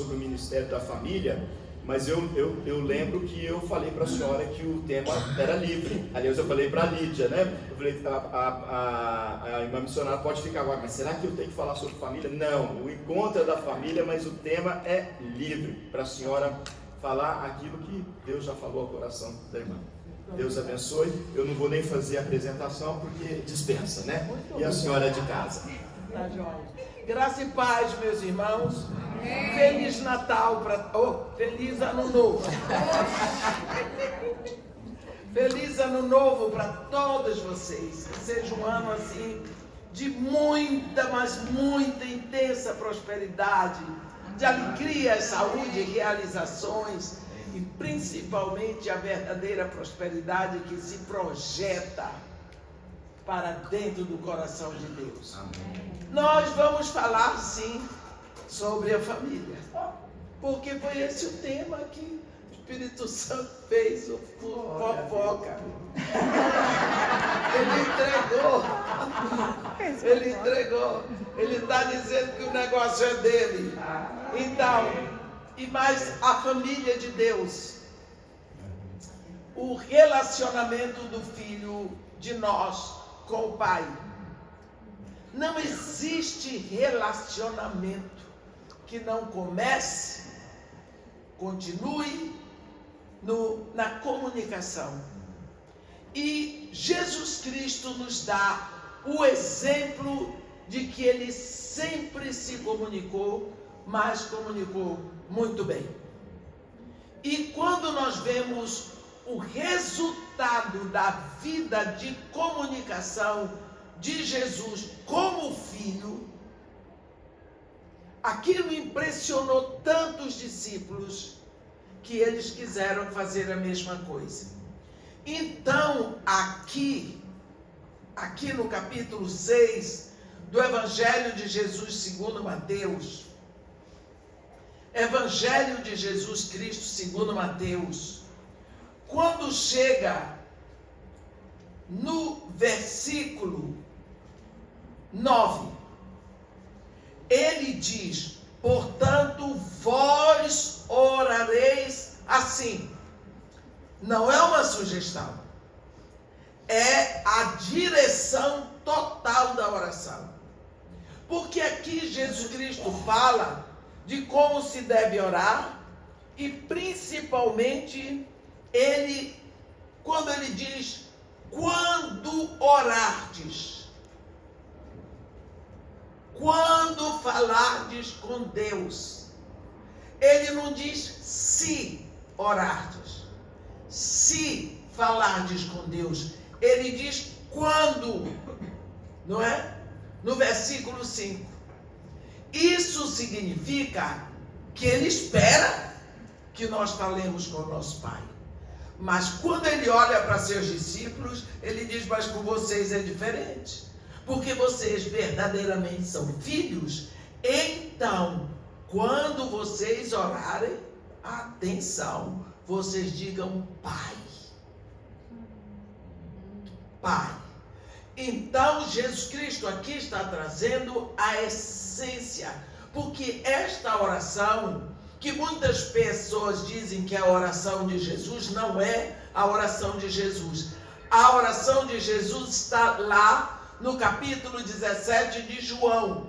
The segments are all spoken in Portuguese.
sobre o Ministério da Família, mas eu lembro que eu falei para a senhora que o tema era livre. Aliás, eu falei para a Lídia, né? Eu falei, a irmã missionária pode ficar agora, mas será que eu tenho que falar sobre família? Não, o encontro é da família, mas o tema é livre, para a senhora falar aquilo que Deus já falou ao coração da irmã. Deus abençoe. Eu não vou nem fazer a apresentação porque dispensa, né? E a senhora é de casa. Tá joia. Graça e paz, meus irmãos. Feliz Natal para... feliz Ano Novo. Feliz Ano Novo para todos vocês. Que seja um ano assim de muita, mas muita intensa prosperidade, de alegria, saúde, realizações e principalmente a verdadeira prosperidade que se projeta para dentro do coração de Deus. Amém. Nós vamos falar sim sobre a família, porque foi esse o tema que o Espírito Santo fez o fofoca. Ele entregou, ele está dizendo que o negócio é dele. Então, e mais a família de Deus, o relacionamento do filho de nós com o Pai. Não existe relacionamento que não comece, continue na comunicação. E Jesus Cristo nos dá o exemplo de que ele sempre se comunicou, mas comunicou muito bem. E quando nós vemos o resultado da vida de comunicação de Jesus como filho, aquilo impressionou tantos discípulos que eles quiseram fazer a mesma coisa. Então, aqui no capítulo 6 do Evangelho de Jesus segundo Mateus, Evangelho de Jesus Cristo segundo Mateus, quando chega no versículo 9, ele diz: portanto, vós orareis assim. Não é uma sugestão, é a direção total da oração. Porque aqui Jesus Cristo fala de como se deve orar, e principalmente quando ele diz: quando orardes, quando falardes com Deus. Ele não diz se orardes, se falardes com Deus. Ele diz quando, não é? No versículo 5. Isso significa que ele espera que nós falemos com o nosso Pai. Mas quando ele olha para seus discípulos, ele diz: mas com vocês é diferente. Porque vocês verdadeiramente são filhos. Então, quando vocês orarem, atenção, vocês digam Pai. Pai. Então, Jesus Cristo aqui está trazendo a essência. Porque esta oração, que muitas pessoas dizem que é a oração de Jesus, não é a oração de Jesus. A oração de Jesus está lá no capítulo 17 de João.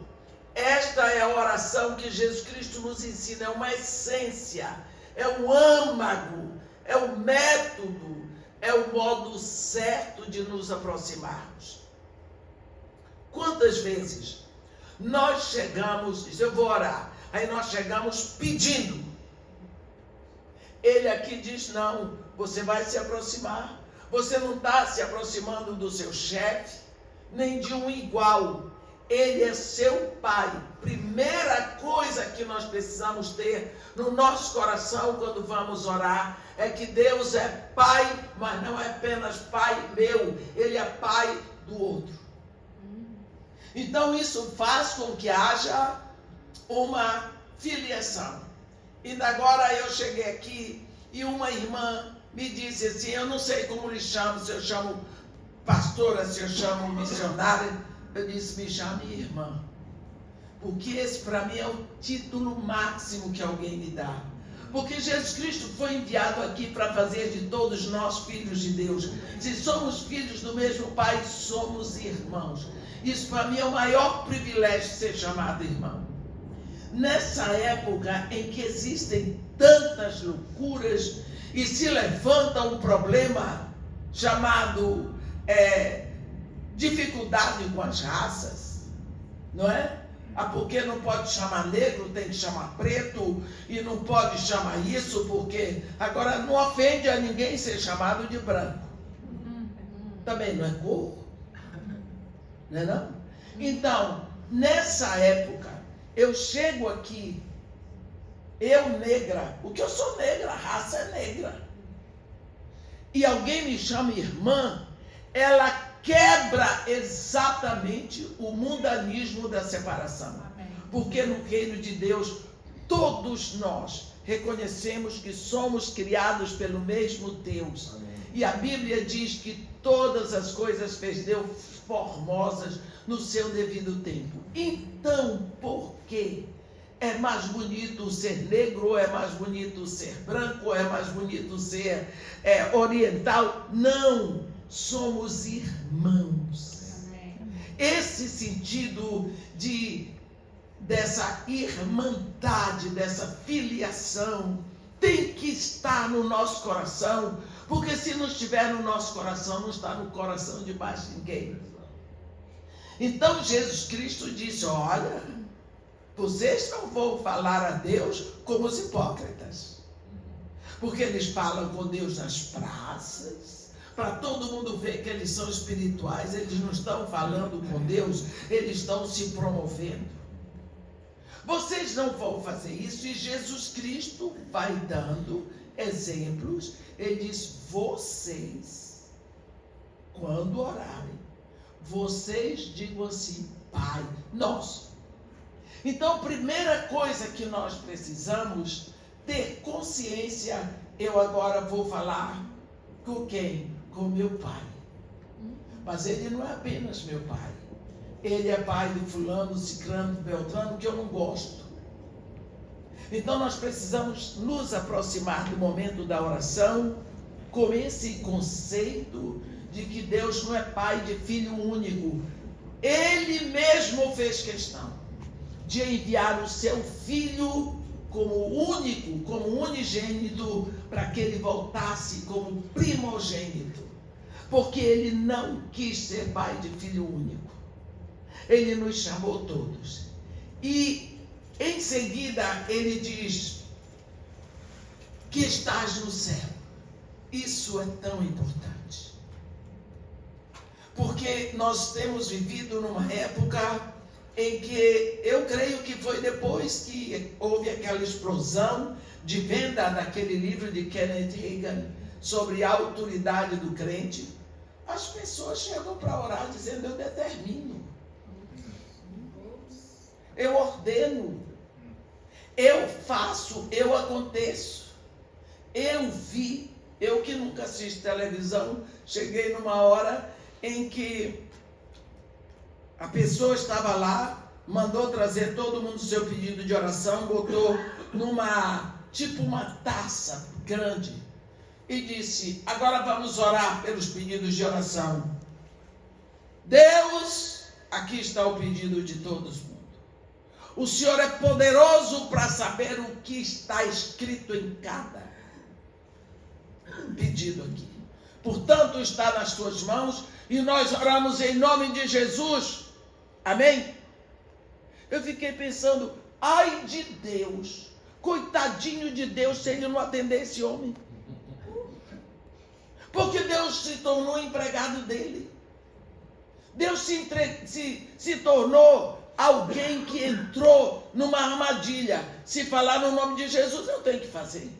Esta é a oração que Jesus Cristo nos ensina, é uma essência, é um âmago, é um método, é o modo certo de nos aproximarmos. Quantas vezes nós chegamos, diz: eu vou orar, aí nós chegamos pedindo. Ele aqui diz: não, você vai se aproximar. Você não está se aproximando do seu chefe, nem de um igual. Ele é seu Pai. Primeira coisa que nós precisamos ter no nosso coração quando vamos orar é que Deus é Pai, mas não é apenas Pai meu, Ele é Pai do outro. Então isso faz com que haja uma filiação. E agora eu cheguei aqui e uma irmã me disse assim: eu não sei como lhe chamo, se eu chamo pastora, se eu chamo missionária. Eu disse: me chame irmã. porque esse para mim é o título máximo que alguém me dá. Porque Jesus Cristo foi enviado aqui para fazer de todos nós filhos de Deus. Se somos filhos do mesmo Pai, somos irmãos. Isso para mim é o maior privilégio, ser chamado irmão. Nessa época em que existem tantas loucuras e se levanta um problema chamado dificuldade com as raças, não é? Porque não pode chamar negro, tem que chamar preto, e não pode chamar isso, porque agora não ofende a ninguém ser chamado de branco. Também não é cor, não é não? Então, nessa época, eu chego aqui, eu negra, porque eu sou negra, a raça é negra, e alguém me chama irmã, ela quebra exatamente o mundanismo da separação. Porque no reino de Deus, todos nós reconhecemos que somos criados pelo mesmo Deus. Amém. E a Bíblia diz que todas as coisas fez Deus formosas no seu devido tempo. Então, por que é mais bonito ser negro, ou é mais bonito ser branco, ou é mais bonito ser oriental? Não! Somos irmãos. Amém. Esse sentido dessa irmandade, dessa filiação, tem que estar no nosso coração, porque se não estiver no nosso coração, não está no coração de mais ninguém. Então Jesus Cristo disse: olha, vocês não vão falar a Deus como os hipócritas, porque eles falam com Deus nas praças, para todo mundo ver que eles são espirituais. Eles não estão falando com Deus, eles estão se promovendo. Vocês não vão fazer isso. E Jesus Cristo vai dando exemplos. Ele diz: vocês, quando orarem, vocês digam assim: Pai nosso. Então, a primeira coisa que nós precisamos ter consciência, eu agora vou falar com quem? Com meu pai. Mas ele não é apenas meu pai. Ele é pai de fulano, ciclano, beltrano, que eu não gosto. Então nós precisamos nos aproximar do momento da oração com esse conceito de que Deus não é pai de filho único. Ele mesmo fez questão de enviar o seu filho como único, como unigênito, para que ele voltasse como primogênito. Porque ele não quis ser pai de filho único. Ele nos chamou todos. E em seguida ele diz: que estás no céu. Isso é tão importante. Porque nós temos vivido numa época em que eu creio que foi depois que houve aquela explosão de venda daquele livro de Kenneth Hagin sobre a autoridade do crente. As pessoas chegam para orar dizendo: eu determino, eu ordeno, eu faço, eu aconteço, eu vi. Eu que nunca assisto televisão, cheguei numa hora em que a pessoa estava lá, mandou trazer todo mundo o seu pedido de oração, botou tipo uma taça grande e disse: agora vamos orar pelos pedidos de oração. Deus, aqui está o pedido de todos. O Senhor é poderoso para saber o que está escrito em cada pedido aqui. Portanto, está nas tuas mãos e nós oramos em nome de Jesus. Amém? Eu fiquei pensando: ai de Deus, coitadinho de Deus, se ele não atender esse homem. Porque Deus se tornou empregado dele. Deus se tornou alguém que entrou numa armadilha. Se falar no nome de Jesus, eu tenho que fazer.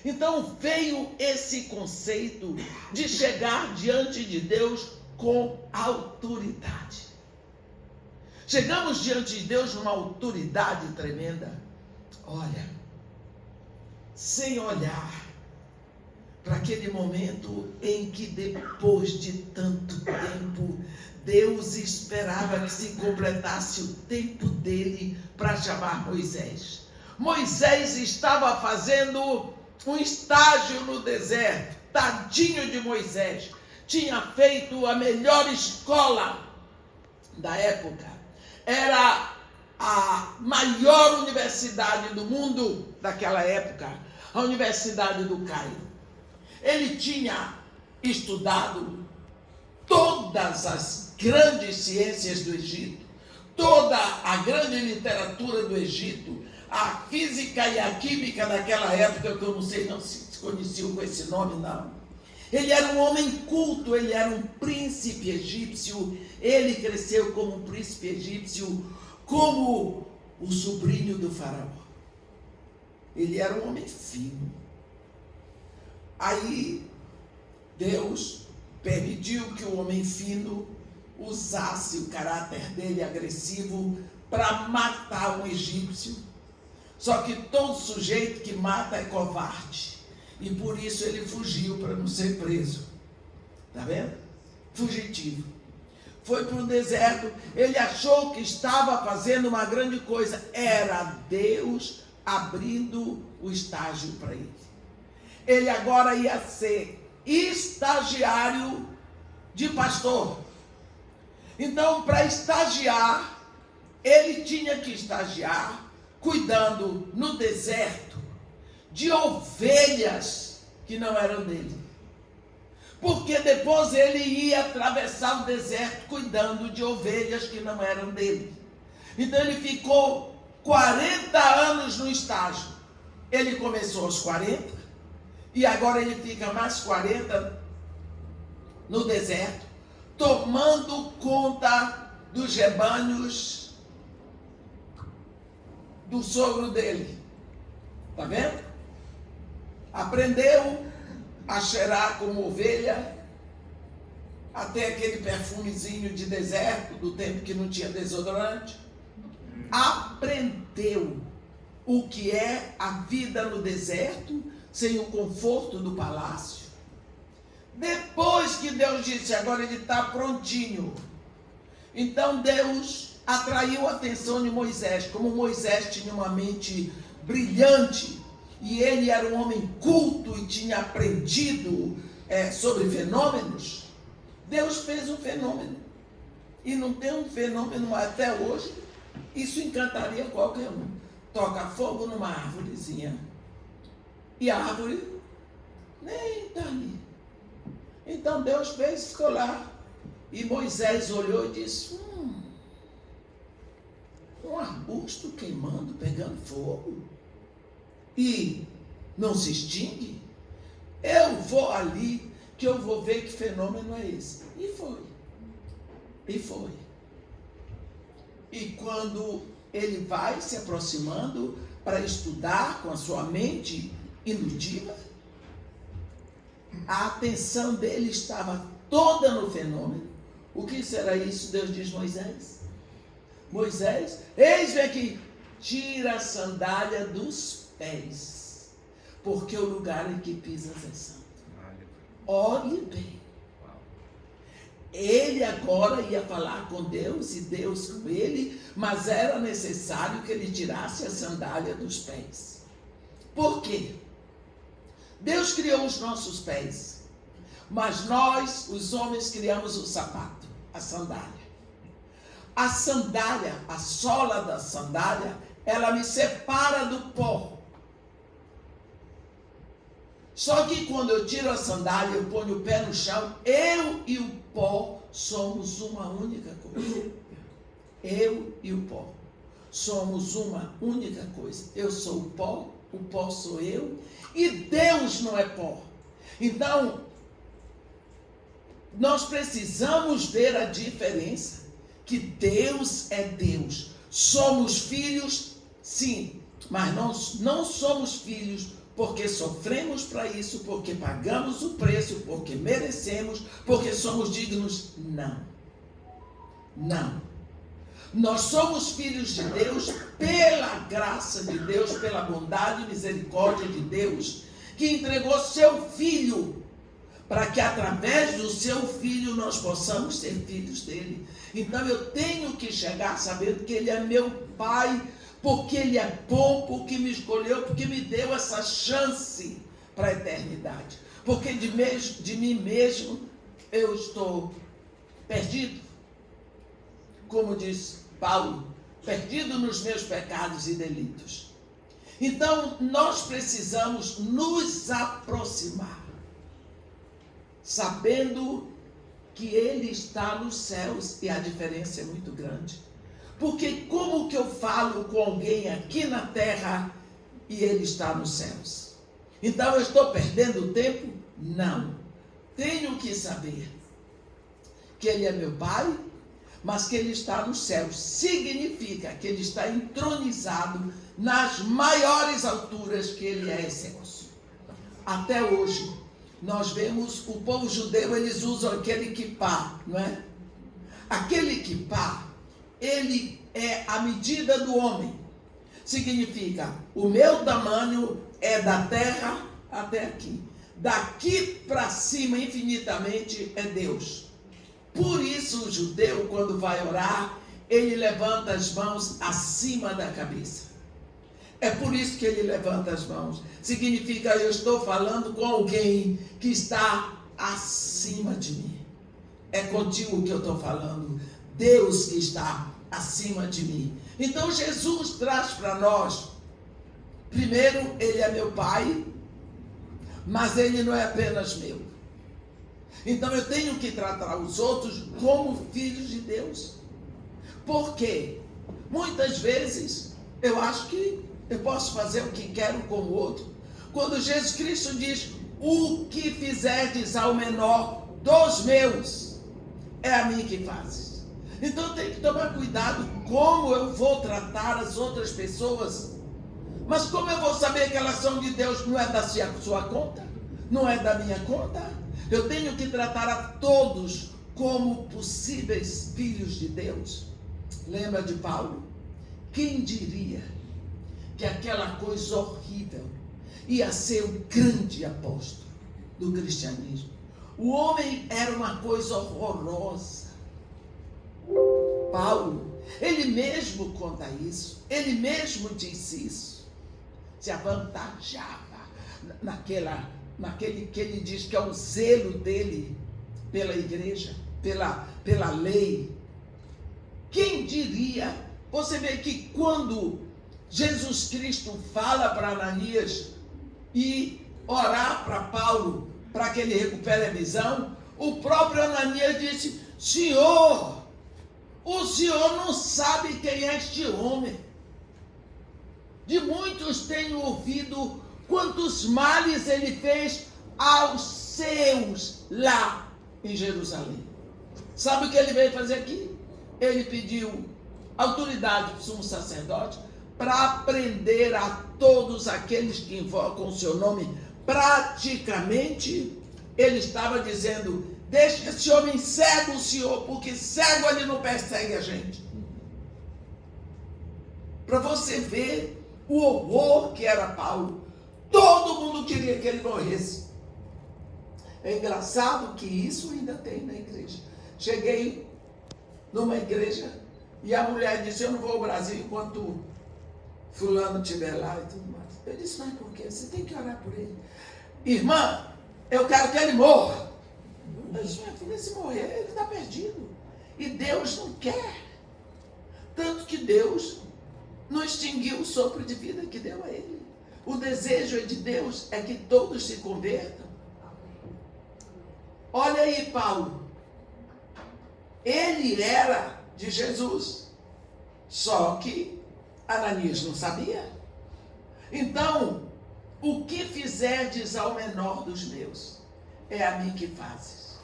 Então veio esse conceito de chegar diante de Deus com autoridade. Chegamos diante de Deus numa autoridade tremenda. Olha, sem olhar para aquele momento em que depois de tanto tempo, Deus esperava que se completasse o tempo dele para chamar Moisés. Moisés estava fazendo um estágio no deserto. Tadinho de Moisés. Tinha feito a melhor escola da época. Era a maior universidade do mundo daquela época, a Universidade do Cairo. Ele tinha estudado todas as grandes ciências do Egito, toda a grande literatura do Egito, a física e a química daquela época, que eu não sei não se conheciam com esse nome, não. Ele era um homem culto, ele era um príncipe egípcio, ele cresceu como um príncipe egípcio, como o sobrinho do faraó. Ele era um homem fino. Aí, Deus permitiu que o homem fino usasse o caráter dele agressivo para matar um egípcio. Só que todo sujeito que mata é covarde. E por isso ele fugiu para não ser preso. Está vendo? Fugitivo. Foi para o deserto. Ele achou que estava fazendo uma grande coisa. Era Deus abrindo o estágio para ele. Ele agora ia ser estagiário de pastor. Então, para estagiar, ele tinha que estagiar cuidando no deserto de ovelhas que não eram dele. Porque depois ele ia atravessar o deserto cuidando de ovelhas que não eram dele. Então ele ficou 40 anos no estágio. Ele começou aos 40 e agora ele fica mais 40 no deserto, tomando conta dos rebanhos do sogro dele. Está vendo? Aprendeu a cheirar como ovelha, até aquele perfumezinho de deserto, do tempo que não tinha desodorante. Aprendeu o que é a vida no deserto, sem o conforto do palácio. Depois que Deus disse, agora ele está prontinho. Então Deus atraiu a atenção de Moisés. Como Moisés tinha uma mente brilhante, e ele era um homem culto e tinha aprendido sobre fenômenos, Deus fez um fenômeno. E não tem um fenômeno até hoje, isso encantaria qualquer um. Toca fogo numa árvorezinha, e a árvore nem está ali. Então Deus fez, ficou lá. E Moisés olhou e disse, um arbusto queimando, pegando fogo, e não se extingue? Eu vou ali, que eu vou ver que fenômeno é esse. E foi. E foi. E quando ele vai se aproximando para estudar com a sua mente iludiva, a atenção dele estava toda no fenômeno. O que será isso? Deus diz, Moisés, eis-me aqui, tira a sandália dos pés, porque o lugar em que pisas é santo. Olhe bem. Ele agora ia falar com Deus e Deus com ele, mas era necessário que ele tirasse a sandália dos pés. Por quê? Deus criou os nossos pés, mas nós, os homens, criamos o sapato, a sandália. A sandália, a sola da sandália, ela me separa do pó. Só que quando eu tiro a sandália, eu ponho o pé no chão, eu e o pó somos uma única coisa. Eu e o pó somos uma única coisa. Eu sou o pó sou eu, e Deus não é pó. Então, nós precisamos ver a diferença, que Deus é Deus. Somos filhos, sim, mas não somos filhos porque sofremos para isso, porque pagamos o preço, porque merecemos, porque somos dignos. Não. Nós somos filhos de Deus pela graça de Deus, pela bondade e misericórdia de Deus, que entregou seu filho, para que através do seu filho nós possamos ser filhos dele. Então eu tenho que chegar sabendo que ele é meu pai, porque ele é bom, porque me escolheu, porque me deu essa chance para a eternidade. Porque de mim mesmo eu estou perdido, como diz Paulo, perdido nos meus pecados e delitos. Então nós precisamos nos aproximar, sabendo que ele está nos céus, e a diferença é muito grande. Porque como que eu falo com alguém aqui na terra e ele está nos céus? Então eu estou perdendo tempo? Não. Tenho que saber que ele é meu pai, mas que ele está nos céus. Significa que ele está entronizado nas maiores alturas, que ele é excelso. Até hoje, nós vemos o povo judeu, eles usam aquele kippá, não é? Aquele kippá, ele é a medida do homem. Significa, o meu tamanho é da terra até aqui. Daqui para cima, infinitamente, é Deus. Por isso o judeu, quando vai orar, ele levanta as mãos acima da cabeça. É por isso que ele levanta as mãos. Significa, eu estou falando com alguém que está acima de mim. É contigo que eu estou falando. Deus que está acima de mim. Então Jesus traz para nós, primeiro, ele é meu pai, mas ele não é apenas meu. Então eu tenho que tratar os outros como filhos de Deus. Por quê? Muitas vezes eu acho que eu posso fazer o que quero com o outro. Quando Jesus Cristo diz, o que fizerdes ao menor dos meus, é a mim que fazes. Então eu tenho que tomar cuidado como eu vou tratar as outras pessoas. Mas como eu vou saber que elas são de Deus? Não é da sua conta? Não é da minha conta? Eu tenho que tratar a todos como possíveis filhos de Deus. Lembra de Paulo? Quem diria que aquela coisa horrível ia ser o grande apóstolo do cristianismo? O homem era uma coisa horrorosa. Paulo, ele mesmo conta isso, ele mesmo disse isso. Se avantajava naquele que ele diz que é o zelo dele pela igreja, pela lei. Quem diria? Você vê que quando Jesus Cristo fala para Ananias e orar para Paulo para que ele recupere a visão, o próprio Ananias disse, Senhor, o Senhor não sabe quem é este homem. De muitos tenho ouvido quantos males ele fez aos seus lá em Jerusalém. Sabe o que ele veio fazer aqui? Ele pediu autoridade do sumo sacerdote para prender a todos aqueles que invocam o seu nome. Praticamente, ele estava dizendo, deixa esse homem cego, Senhor, porque cego ele não persegue a gente. Para você ver o horror que era Paulo. Todo mundo queria que ele morresse. É engraçado que isso ainda tem na igreja. Cheguei numa igreja e a mulher disse, eu não vou ao Brasil enquanto fulano estiver lá e tudo mais. Eu disse, mas por quê? Você tem que orar por ele. Irmã, eu quero que ele morra. Eu disse, minha filha, se morrer, ele está perdido. E Deus não quer. Tanto que Deus não extinguiu o sopro de vida que deu a ele. O desejo de Deus é que todos se convertam. Olha aí, Paulo. Ele era de Jesus. Só que Ananias não sabia. Então, o que fizerdes ao menor dos meus, é a mim que fazes.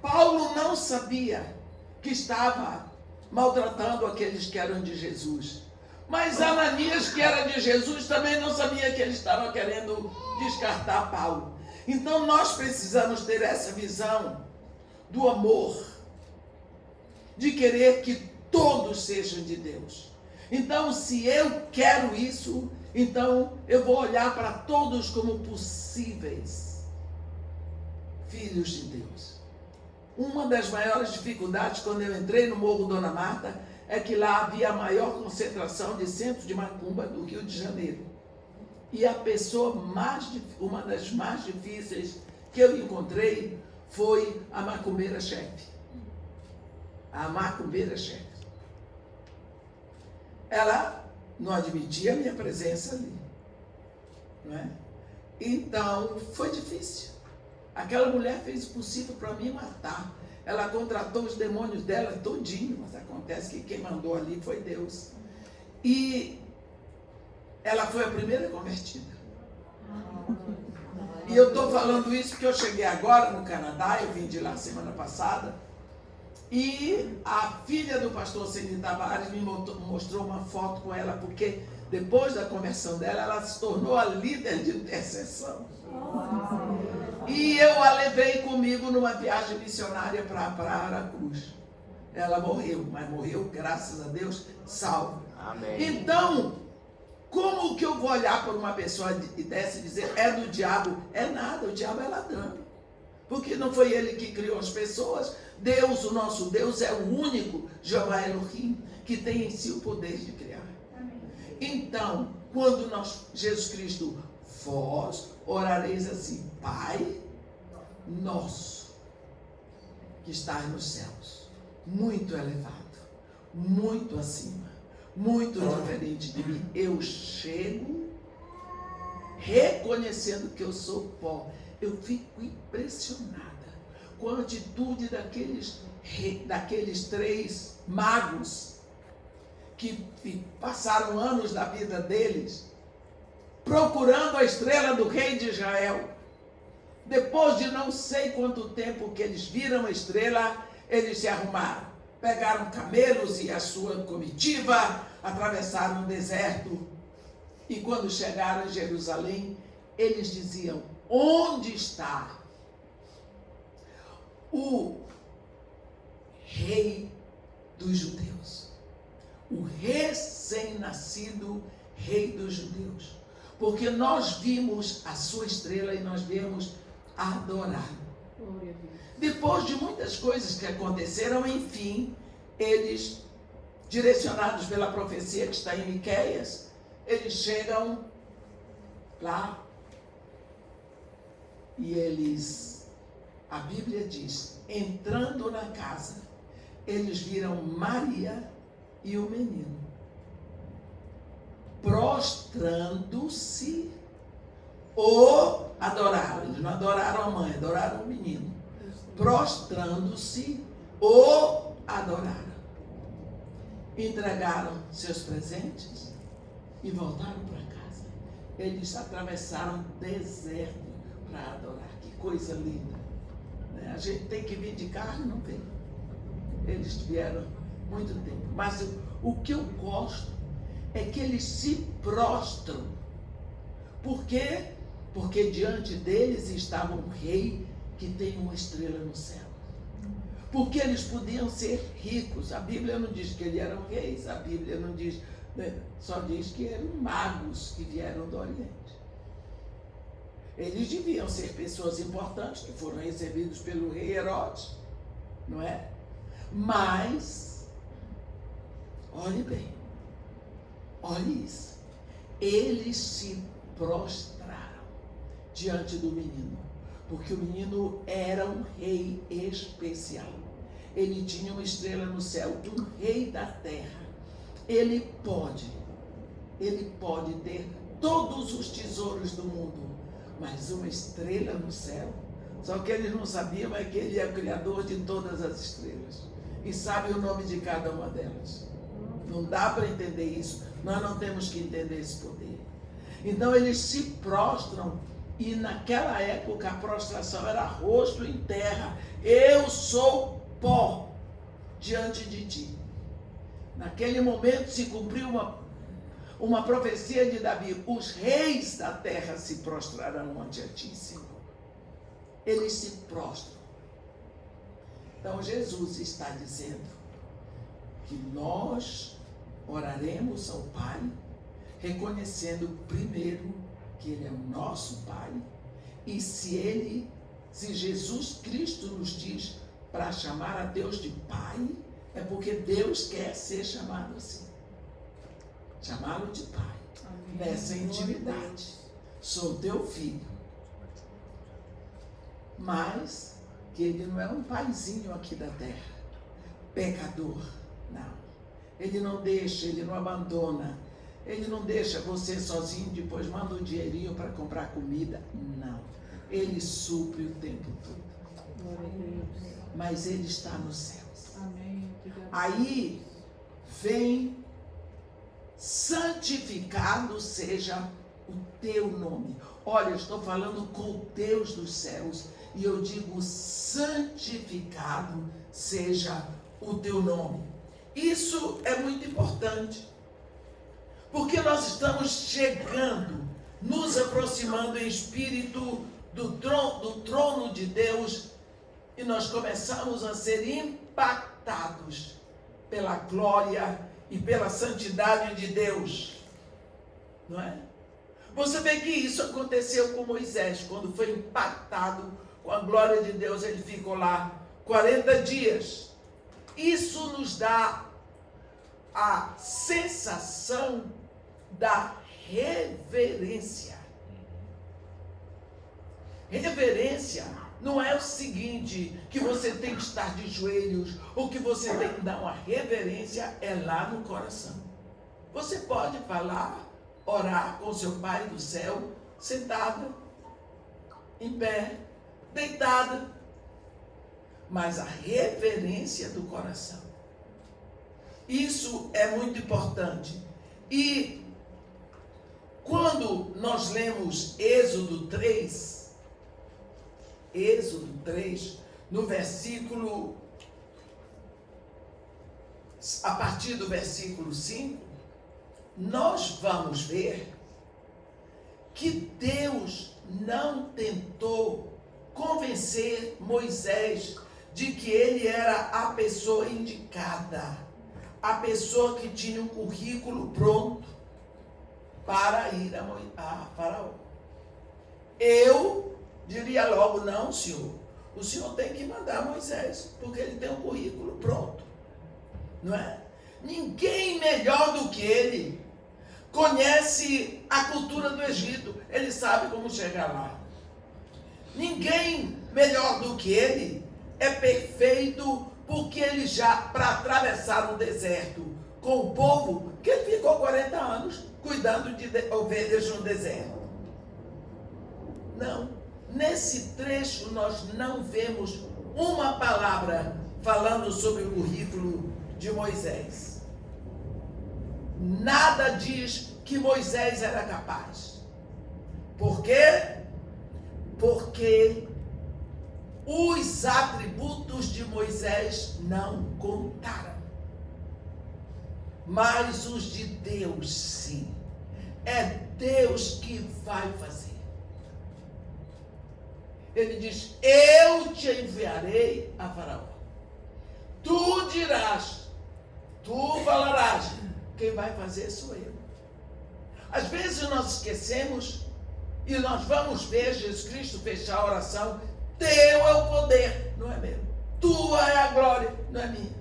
Paulo não sabia que estava maltratando aqueles que eram de Jesus. Mas Ananias, que era de Jesus, também não sabia que ele estava querendo descartar Paulo. Então nós precisamos ter essa visão do amor, de querer que todos sejam de Deus. Então, se eu quero isso, Então, eu vou olhar para todos como possíveis filhos de Deus. Uma das maiores dificuldades quando eu entrei no Morro Dona Marta é que lá havia a maior concentração de centros de macumba do Rio de Janeiro. E a pessoa uma das mais difíceis que eu encontrei foi a macumbeira-chefe. A macumbeira-chefe. Ela não admitia a minha presença ali. Não é? Então, foi difícil. Aquela mulher fez o possível para me matar. Ela contratou os demônios dela todinho, mas acontece que quem mandou ali foi Deus. E ela foi a primeira convertida. E eu estou falando isso porque eu cheguei agora no Canadá, eu vim de lá semana passada, e a filha do pastor Ceni Tavares me mostrou uma foto com ela, porque depois da conversão dela, ela se tornou a líder de intercessão. E eu a levei comigo numa viagem missionária para Aracruz. Ela morreu, mas morreu, graças a Deus, salva. Amém. Então, como que eu vou olhar para uma pessoa dessa e dizer, é do diabo? É nada, o diabo é ladrão. Porque não foi ele que criou as pessoas. Deus, o nosso Deus, é o único, Jeová Elohim, que tem em si o poder de criar. Então, quando Jesus Cristo, vós orareis assim, Pai nosso, que estás nos céus, muito elevado, muito acima, muito diferente de mim. Eu chego reconhecendo que eu sou pó. Eu fico impressionada com a atitude daqueles 3 magos que passaram anos da vida deles procurando a estrela do rei de Israel. Depois de não sei quanto tempo que eles viram a estrela, eles se arrumaram. Pegaram camelos e a sua comitiva, atravessaram o deserto. E quando chegaram em Jerusalém, eles diziam, onde está o rei dos judeus? O recém-nascido rei dos judeus. Porque nós vimos a sua estrela e nós viemos adorar. Depois de muitas coisas que aconteceram, enfim, eles, direcionados pela profecia que está em Miqueias, eles chegam lá e eles, a Bíblia diz, entrando na casa, eles viram Maria e o menino prostrando-se ou adoraram. Eles não adoraram a mãe, adoraram o menino. Prostrando-se ou adoraram. Entregaram seus presentes e voltaram para casa. Eles atravessaram o deserto para adorar. Que coisa linda. A gente tem que vir de carro e não vem. Eles vieram muito tempo. Mas o que eu gosto é que eles se prostram. Por quê? Porque diante deles estava um rei que tem uma estrela no céu. Porque eles podiam ser ricos. A Bíblia não diz que eles eram reis, a Bíblia não diz, só diz que eram magos que vieram do Oriente. Eles deviam ser pessoas importantes, que foram recebidos pelo rei Herodes, não é? Mas, olhe bem, olhe isso. Eles se prostraram diante do menino, porque o menino era um rei especial. Ele tinha uma estrela no céu, um rei da terra. Ele pode ter todos os tesouros do mundo, mas uma estrela no céu. Só que eles não sabiam é que ele é o criador de todas as estrelas e sabe o nome de cada uma delas. Não dá para entender isso. Nós não temos que entender esse poder. Então eles se prostram, e naquela época a prostração era rosto em terra. Eu sou pó diante de ti. Naquele momento se cumpriu uma profecia de Davi. Os reis da terra se prostrarão ante a ti, Senhor. Eles se prostram. Então Jesus está dizendo que nós oraremos ao Pai, reconhecendo primeiro que Ele é o nosso Pai. E se Jesus Cristo nos diz para chamar a Deus de Pai, é porque Deus quer ser chamado assim. Chamá-lo de Pai. Amém. Nessa intimidade. Sou teu filho. Mas que Ele não é um paizinho aqui da terra. Pecador. Não. Ele não deixa, Ele não abandona. Ele não deixa você sozinho, depois manda um dinheirinho para comprar comida. Não. Ele supre o tempo todo. Mas Ele está nos céus. Amém. Aí vem: santificado seja o teu nome. Olha, eu estou falando com o Deus dos céus. E eu digo: santificado seja o teu nome. Isso é muito importante. Porque nós estamos chegando, nos aproximando em espírito do trono de Deus, e nós começamos a ser impactados pela glória e pela santidade de Deus. Não é? Você vê que isso aconteceu com Moisés, quando foi impactado com a glória de Deus, ele ficou lá 40 dias. Isso nos dá a sensação da reverência. Reverência não é o seguinte, que você tem que estar de joelhos, ou que você tem que dar uma reverência, é lá no coração. Você pode falar, orar com seu Pai do céu, sentada, em pé, deitada, mas a reverência do coração. Isso é muito importante. E quando nós lemos Êxodo 3, no versículo, a partir do versículo 5, nós vamos ver que Deus não tentou convencer Moisés de que ele era a pessoa indicada, a pessoa que tinha um currículo pronto para ir a Faraó. Eu diria logo: não, senhor, o senhor tem que mandar Moisés, porque ele tem um currículo pronto, não é? Ninguém melhor do que ele conhece a cultura do Egito, ele sabe como chegar lá. Ninguém melhor do que ele é perfeito, porque ele já, para atravessar o deserto com o povo, que ele ficou 40 anos cuidando de ovelhas no deserto. Não, nesse trecho nós não vemos uma palavra falando sobre o currículo de Moisés. Nada diz que Moisés era capaz. Por quê? Porque os atributos de Moisés não contaram. Mas os de Deus, sim. É Deus que vai fazer. Ele diz: eu te enviarei a Faraó. Tu dirás, tu falarás. Quem vai fazer sou eu. Às vezes nós esquecemos e nós vamos ver Jesus Cristo fechar a oração: teu é o poder, não é meu. Tua é a glória, não é minha.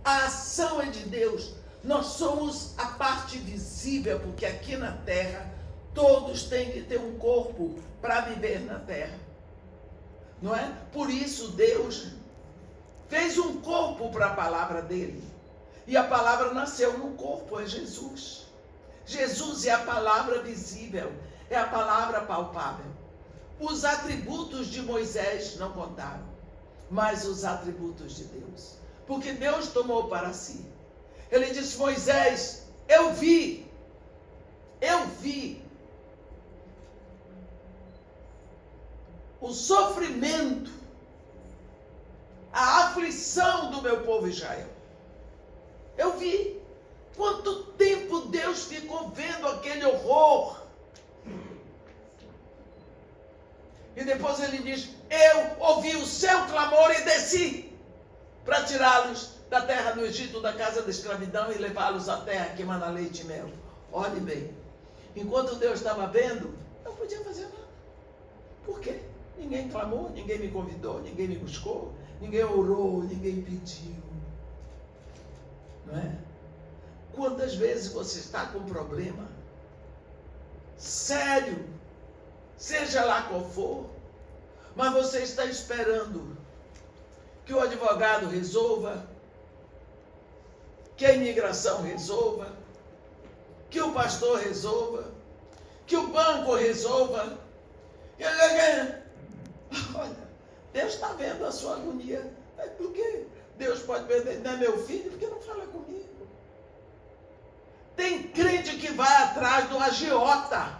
A ação é de Deus. Nós somos a parte visível, porque aqui na terra todos têm que ter um corpo para viver na terra, não é? Por isso Deus fez um corpo para a palavra dele, e a palavra nasceu num corpo, é Jesus. Jesus é a palavra visível, é a palavra palpável. Os atributos de Moisés não contaram, mas os atributos de Deus, porque Deus tomou para si. Ele disse: Moisés, eu vi o sofrimento, a aflição do meu povo Israel. Eu vi quanto tempo Deus ficou vendo aquele horror. E depois ele diz: eu ouvi o seu clamor e desci para tirá-los da terra do Egito, da casa da escravidão, e levá-los à terra que emana leite e mel. Olhe bem, enquanto Deus estava vendo, não podia fazer nada. Por quê? Ninguém clamou, ninguém me convidou, ninguém me buscou, ninguém orou, ninguém pediu. Não é? Quantas vezes você está com problema sério, seja lá qual for, mas você está esperando que o advogado resolva, que a imigração resolva, que o pastor resolva, que o banco resolva. Olha, Deus está vendo a sua agonia. Por quê? Deus pode ver, não é meu filho, por que não fala comigo? Tem crente que vai atrás do agiota.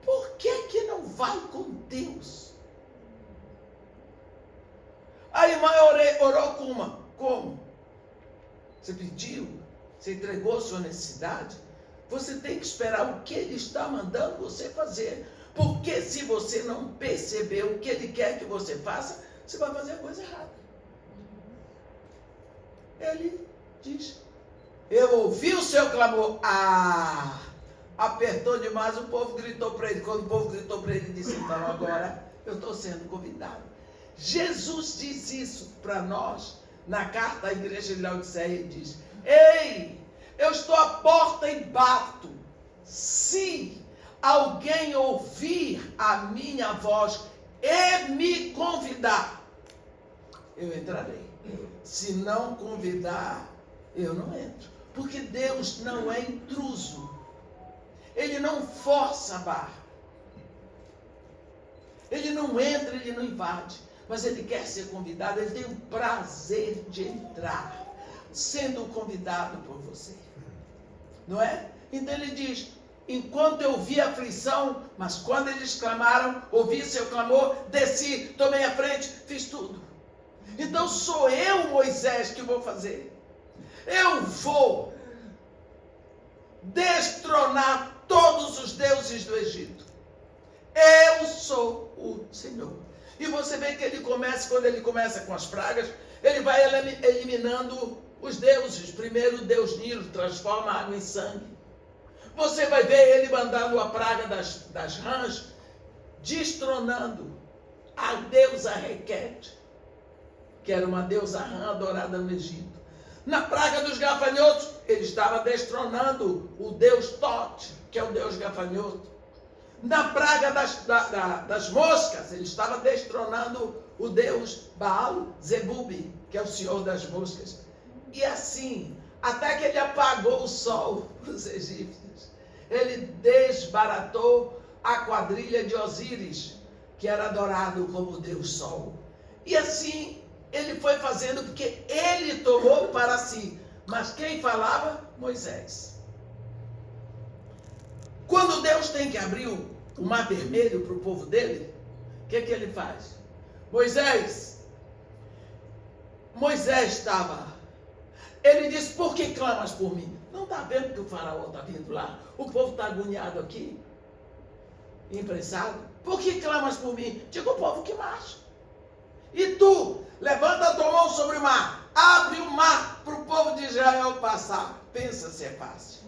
Por que não vai com Deus? A irmã orou como? Você pediu? Você entregou sua necessidade? Você tem que esperar o que Ele está mandando você fazer. Porque se você não perceber o que Ele quer que você faça, você vai fazer a coisa errada. Ele diz, eu ouvi o seu clamor. Apertou demais, o povo gritou para ele. Quando o povo gritou para ele, ele disse, então agora eu estou sendo convidado. Jesus diz isso para nós, na carta à igreja de Laodiceia, ele diz, ei, eu estou à porta e bato. Se alguém ouvir a minha voz e me convidar, eu entrarei. Se não convidar, eu não entro. Porque Deus não é intruso. Ele não força a barra. Ele não entra, ele não invade. Mas ele quer ser convidado, ele tem o prazer de entrar, sendo convidado por você. Não é? Então ele diz, enquanto eu vi a aflição, mas quando eles clamaram, ouvi seu clamor, desci, tomei a frente, fiz tudo. Então sou eu, Moisés, que vou fazer. Eu vou destronar todos os deuses do Egito. Eu sou o Senhor. E você vê que ele começa, quando ele começa com as pragas, ele vai eliminando os deuses. Primeiro o Deus Nilo transforma a água em sangue. Você vai ver ele mandando a praga das rãs, destronando a deusa Requete, que era uma deusa rã adorada no Egito. Na praga dos gafanhotos, ele estava destronando o deus Tote, que é o deus gafanhoto. Na praga das moscas, ele estava destronando o deus Baal Zebubi, que é o senhor das moscas. E assim, até que ele apagou o sol dos egípcios, ele desbaratou a quadrilha de Osíris, que era adorado como deus Sol. E assim, ele foi fazendo porque ele tomou para si. Mas quem falava? Moisés. Quando Deus tem que abrir o mar vermelho para o povo dele, o que ele faz? Moisés estava. Ele disse, por que clamas por mim? Não está vendo que o faraó está vindo lá? O povo está agoniado aqui, imprensado. Por que clamas por mim? Diga o povo que marcha. E tu, levanta a tua mão sobre o mar, abre o mar para o povo de Israel passar. Pensa se é fácil.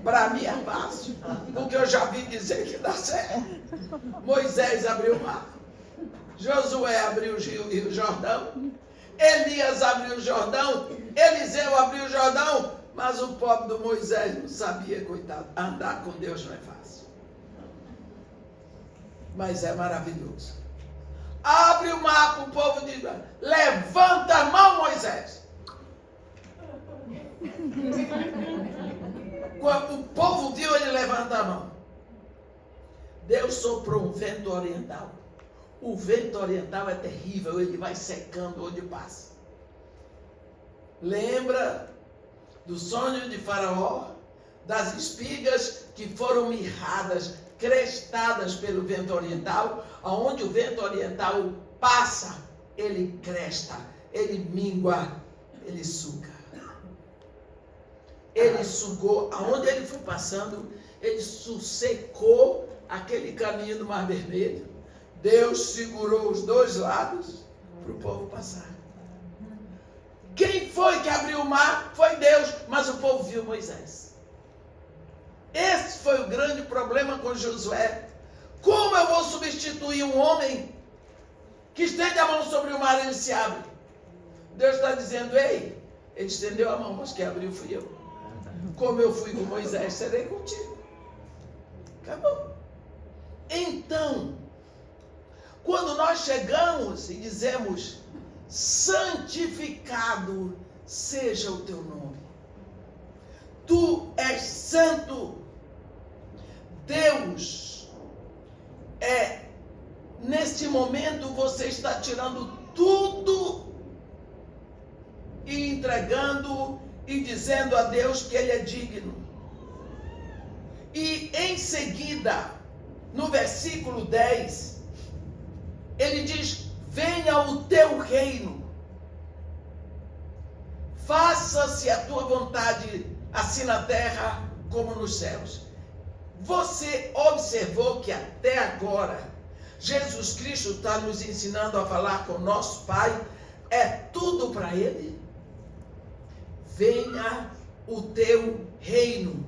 Para mim é fácil, porque eu já vi dizer que dá certo. Moisés abriu o mar, Josué abriu o Rio Jordão, Elias abriu o Jordão, Eliseu abriu o Jordão, mas o pobre do Moisés não sabia, coitado. Andar com Deus não é fácil, mas é maravilhoso. Abre o mar para o povo de Israel. Levanta a mão, Moisés. Quando o povo viu ele levantar a mão, Deus soprou um vento oriental. O vento oriental é terrível, ele vai secando onde passa. Lembra do sonho de Faraó, das espigas que foram mirradas, crestadas pelo vento oriental? Aonde o vento oriental passa, ele cresta, ele mingua, ele suga. Ele sugou, aonde ele foi passando, ele secou aquele caminho do Mar Vermelho. Deus segurou os dois lados para o povo passar. Quem foi que abriu o mar? Foi Deus, mas o povo viu Moisés. Esse foi o grande problema com Josué. Como eu vou substituir um homem que estende a mão sobre o mar e ele se abre? Deus está dizendo, ei, ele estendeu a mão, mas quem abriu fui eu. Como eu fui com Moisés, serei contigo. Acabou. Então, quando nós chegamos e dizemos, santificado seja o teu nome. Tu és santo. Deus, neste momento você está tirando tudo e entregando e dizendo a Deus que Ele é digno. E em seguida, no versículo 10, ele diz, venha o teu reino, faça-se a tua vontade, assim na terra como nos céus. Você observou que até agora, Jesus Cristo está nos ensinando a falar com o nosso Pai, é tudo para Ele? Venha o teu reino.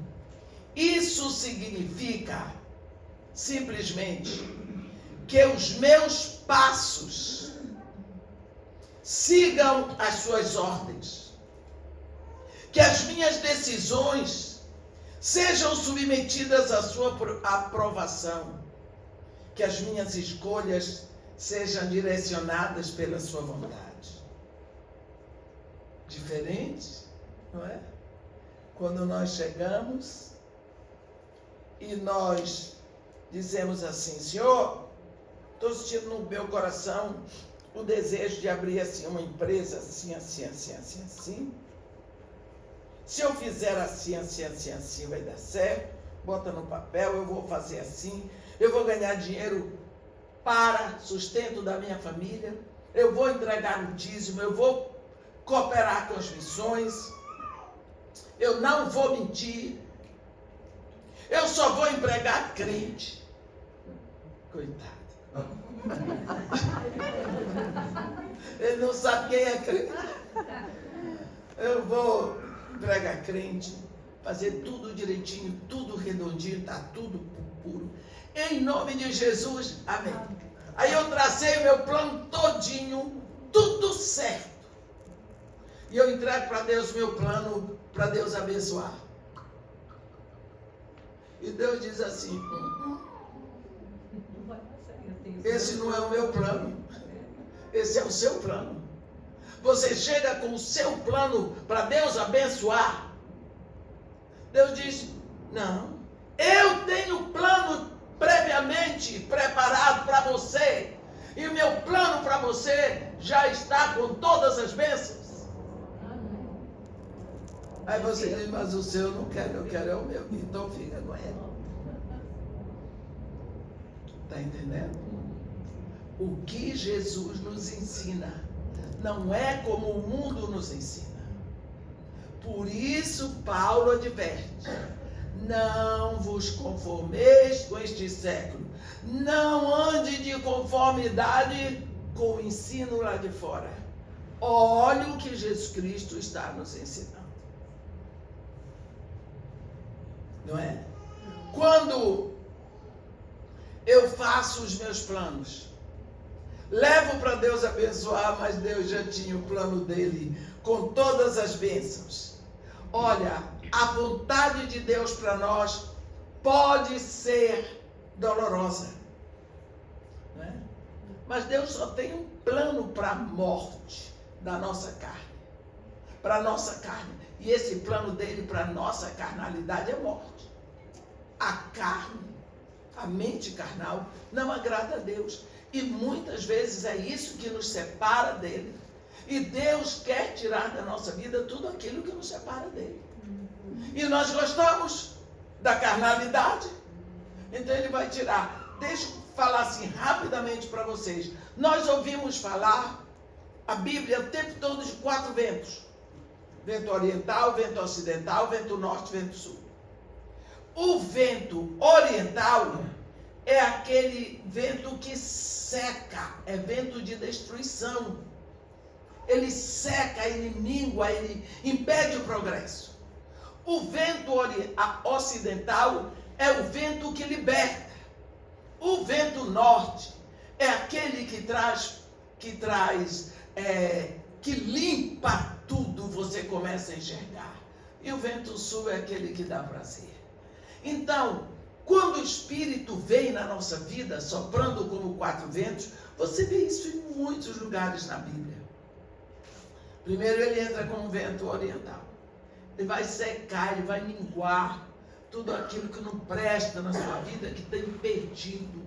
Isso significa, simplesmente, que os meus passos sigam as suas ordens, que as minhas decisões sejam submetidas à sua aprovação, que as minhas escolhas sejam direcionadas pela sua vontade. Diferente, não é? Quando nós chegamos e nós dizemos assim, Senhor, estou sentindo no meu coração o desejo de abrir assim uma empresa assim. Se eu fizer assim, vai dar certo. Bota no papel, eu vou fazer assim. Eu vou ganhar dinheiro para sustento da minha família. Eu vou entregar o dízimo, eu vou cooperar com as missões. Eu não vou mentir. Eu só vou empregar crente. Coitado. Ele não sabe quem é crente. Eu vou empregar crente, fazer tudo direitinho, tudo redondinho, tá tudo puro. Em nome de Jesus, amém. Aí eu tracei o meu plano todinho, tudo certo. E eu entrego para Deus o meu plano, para Deus abençoar. E Deus diz assim, esse não é o meu plano, esse é o seu plano. Você chega com o seu plano para Deus abençoar. Deus diz, não, eu tenho plano previamente preparado para você. E o meu plano para você já está com todas as bênçãos. Aí você diz, mas o seu eu não quero, eu quero é o meu. Então fica com ele. Está entendendo? O que Jesus nos ensina não é como o mundo nos ensina. Por isso Paulo adverte, não vos conformeis com este século. Não ande de conformidade com o ensino lá de fora. Olha o que Jesus Cristo está nos ensinando. Não é? Quando eu faço os meus planos, levo para Deus abençoar, mas Deus já tinha o plano dele com todas as bênçãos. Olha, a vontade de Deus para nós pode ser dolorosa, não é? Mas Deus só tem um plano para a morte da nossa carne, para a nossa carne. E esse plano dele para a nossa carnalidade é morte. A carne, a mente carnal, não agrada a Deus. E muitas vezes é isso que nos separa dele. E Deus quer tirar da nossa vida tudo aquilo que nos separa dele. E nós gostamos da carnalidade. Então ele vai tirar. Deixa eu falar assim rapidamente para vocês. Nós ouvimos falar a Bíblia o tempo todo de 4 ventos. Vento oriental, vento ocidental, vento norte, vento sul. O vento oriental é aquele vento que seca, é vento de destruição. ele seca, ele mingua, ele impede o progresso. O vento ocidental é o vento que liberta. O vento norte é aquele que limpa tudo, você começa a enxergar. E o vento sul é aquele que dá prazer. Então, quando o Espírito vem na nossa vida, soprando como 4 ventos, você vê isso em muitos lugares na Bíblia. Primeiro ele entra como vento oriental. Ele vai secar, ele vai minguar tudo aquilo que não presta na sua vida, que tem impedido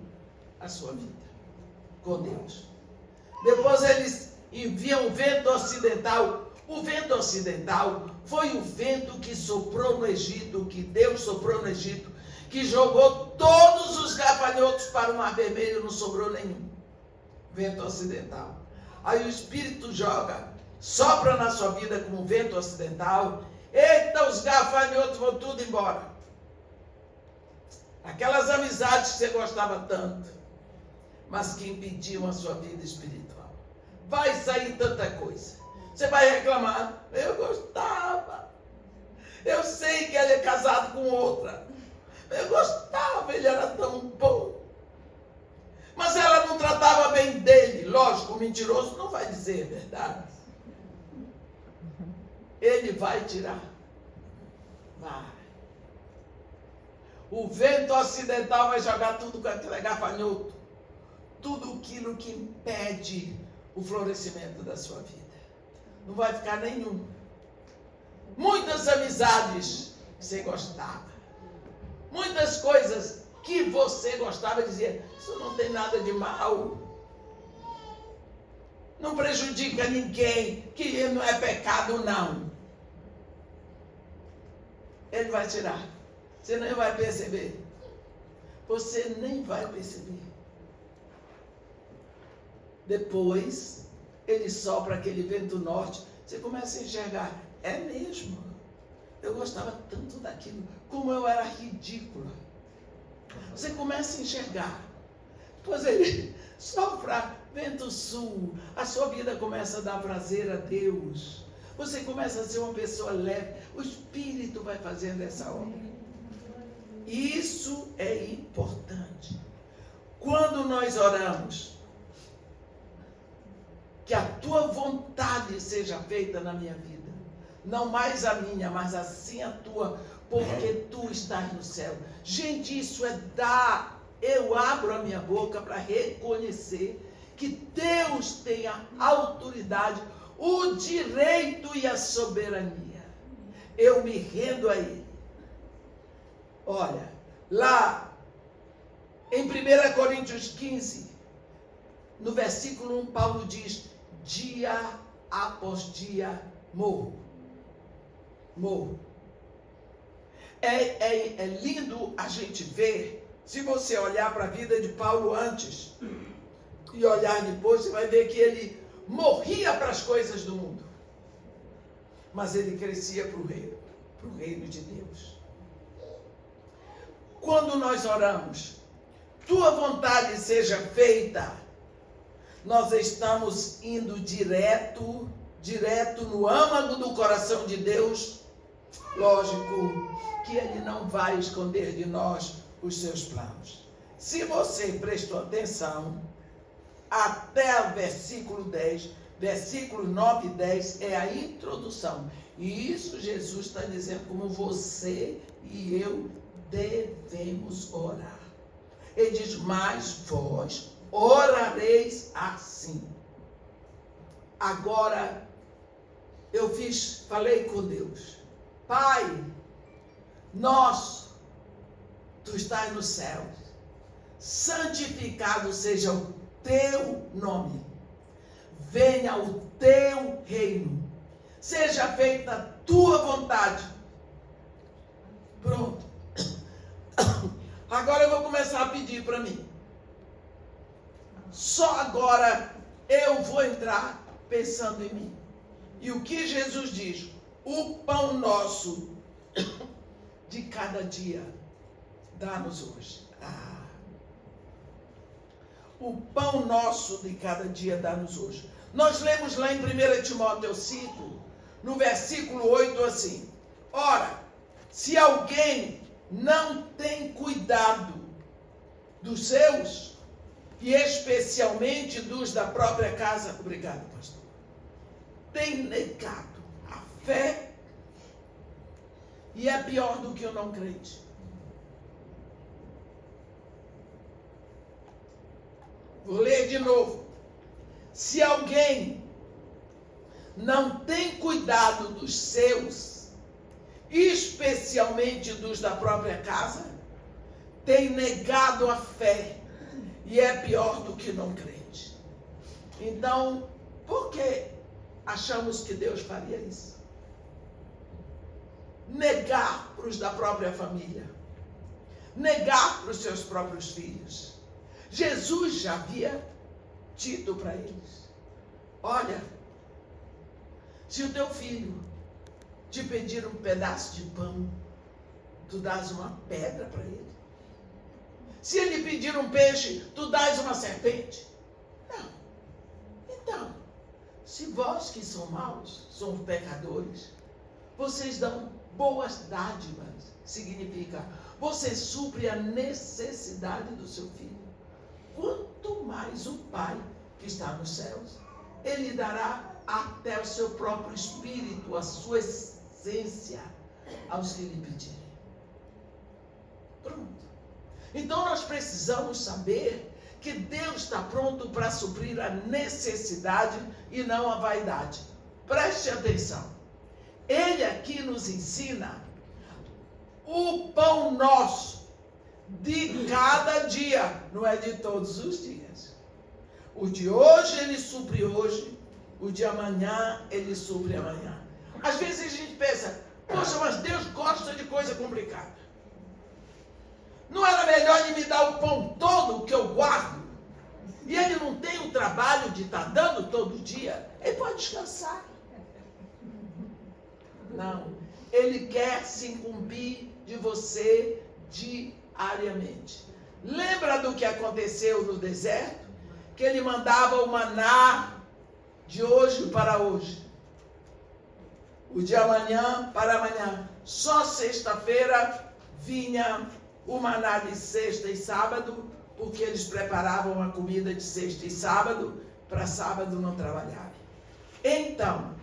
a sua vida com Deus. Depois eles enviam o vento ocidental. O vento ocidental foi o vento que soprou no Egito, que Deus soprou no Egito, que jogou todos os gafanhotos para o Mar Vermelho, não sobrou nenhum. Vento ocidental. Aí o Espírito sopra na sua vida como vento ocidental. Eita, os gafanhotos vão tudo embora. Aquelas amizades que você gostava tanto, mas que impediam a sua vida espiritual. Vai sair tanta coisa. Você vai reclamar. Eu gostava. Eu sei que ele é casado com outra. Eu gostava, ele era tão bom. Mas ela não tratava bem dele. Lógico, o mentiroso não vai dizer a verdade. Ele vai tirar. Vai. O vento ocidental vai jogar tudo com aquele gafanhoto. Tudo aquilo que impede o florescimento da sua vida. Não vai ficar nenhum. Muitas amizades que você gostava. Muitas coisas que você gostava, dizia, isso não tem nada de mal. Não prejudica ninguém, que não é pecado não. Ele vai tirar. Você nem vai perceber. Você nem vai perceber. Depois, ele sopra aquele vento norte. Você começa a enxergar. É mesmo. Eu gostava tanto daquilo. Como eu era ridícula. Você começa a enxergar. Depois ele sopra vento sul. A sua vida começa a dar prazer a Deus. Você começa a ser uma pessoa leve. O Espírito vai fazendo essa obra. Isso é importante. Quando nós oramos, que a tua vontade seja feita na minha vida. Não mais a minha, mas assim a tua, porque tu estás no céu. Gente, isso é dar. Eu abro a minha boca para reconhecer que Deus tem a autoridade, o direito e a soberania. Eu me rendo a Ele. Olha, lá em 1 Coríntios 15, no versículo 1, Paulo diz, dia após dia morro. Morro. É lindo a gente ver, se você olhar para a vida de Paulo antes e olhar depois, você vai ver que ele morria para as coisas do mundo. Mas ele crescia para o reino de Deus. Quando nós oramos, tua vontade seja feita, nós estamos indo direto no âmago do coração de Deus. Lógico que Ele não vai esconder de nós os seus planos. Se você prestou atenção, até o versículo 10, versículo 9 e 10 é a introdução. E isso Jesus está dizendo como você e eu devemos orar. Ele diz, mas vós orareis assim. Agora, falei com Deus. Pai, nosso, tu estás no céu. Santificado seja o teu nome. Venha o teu reino. Seja feita a tua vontade. Pronto. Agora eu vou começar a pedir para mim. Só agora eu vou entrar pensando em mim. E o que Jesus diz? O pão nosso de cada dia dá-nos hoje. O pão nosso de cada dia dá-nos hoje. Nós lemos lá em 1 Timóteo 5, no versículo 8 assim: ora, se alguém não tem cuidado dos seus, e especialmente dos da própria casa, obrigado, pastor, tem negado a fé, e é pior do que o não crente. Vou ler de novo. Se alguém não tem cuidado dos seus, especialmente dos da própria casa, tem negado a fé, e é pior do que não crente. Então, por que achamos que Deus faria isso? Negar para os da própria família, negar para os seus próprios filhos. Jesus já havia dito para eles: olha, se o teu filho te pedir um pedaço de pão, tu dás uma pedra para ele? Se ele pedir um peixe, tu dás uma serpente? Não. Então, se vós que são maus, são pecadores, vocês dão boas dádivas, significa, você supre a necessidade do seu filho, quanto mais o Pai que está nos céus, Ele dará até o seu próprio Espírito, a sua essência, aos que lhe pedirem. Pronto. Então nós precisamos saber que Deus está pronto para suprir a necessidade e não a vaidade. Preste atenção. Ele aqui nos ensina o pão nosso de cada dia, não é de todos os dias. O de hoje ele supre hoje, o de amanhã ele supre amanhã. Às vezes a gente pensa, poxa, mas Deus gosta de coisa complicada. Não era melhor ele me dar o pão todo que eu guardo? E ele não tem o trabalho de estar dando todo dia? Ele pode descansar. Não. Ele quer se incumbir de você diariamente. Lembra do que aconteceu no deserto? Que ele mandava o maná de hoje para hoje. O de amanhã para amanhã. Só sexta-feira vinha o maná de sexta e sábado, porque eles preparavam a comida de sexta e sábado, para sábado não trabalharem. Então,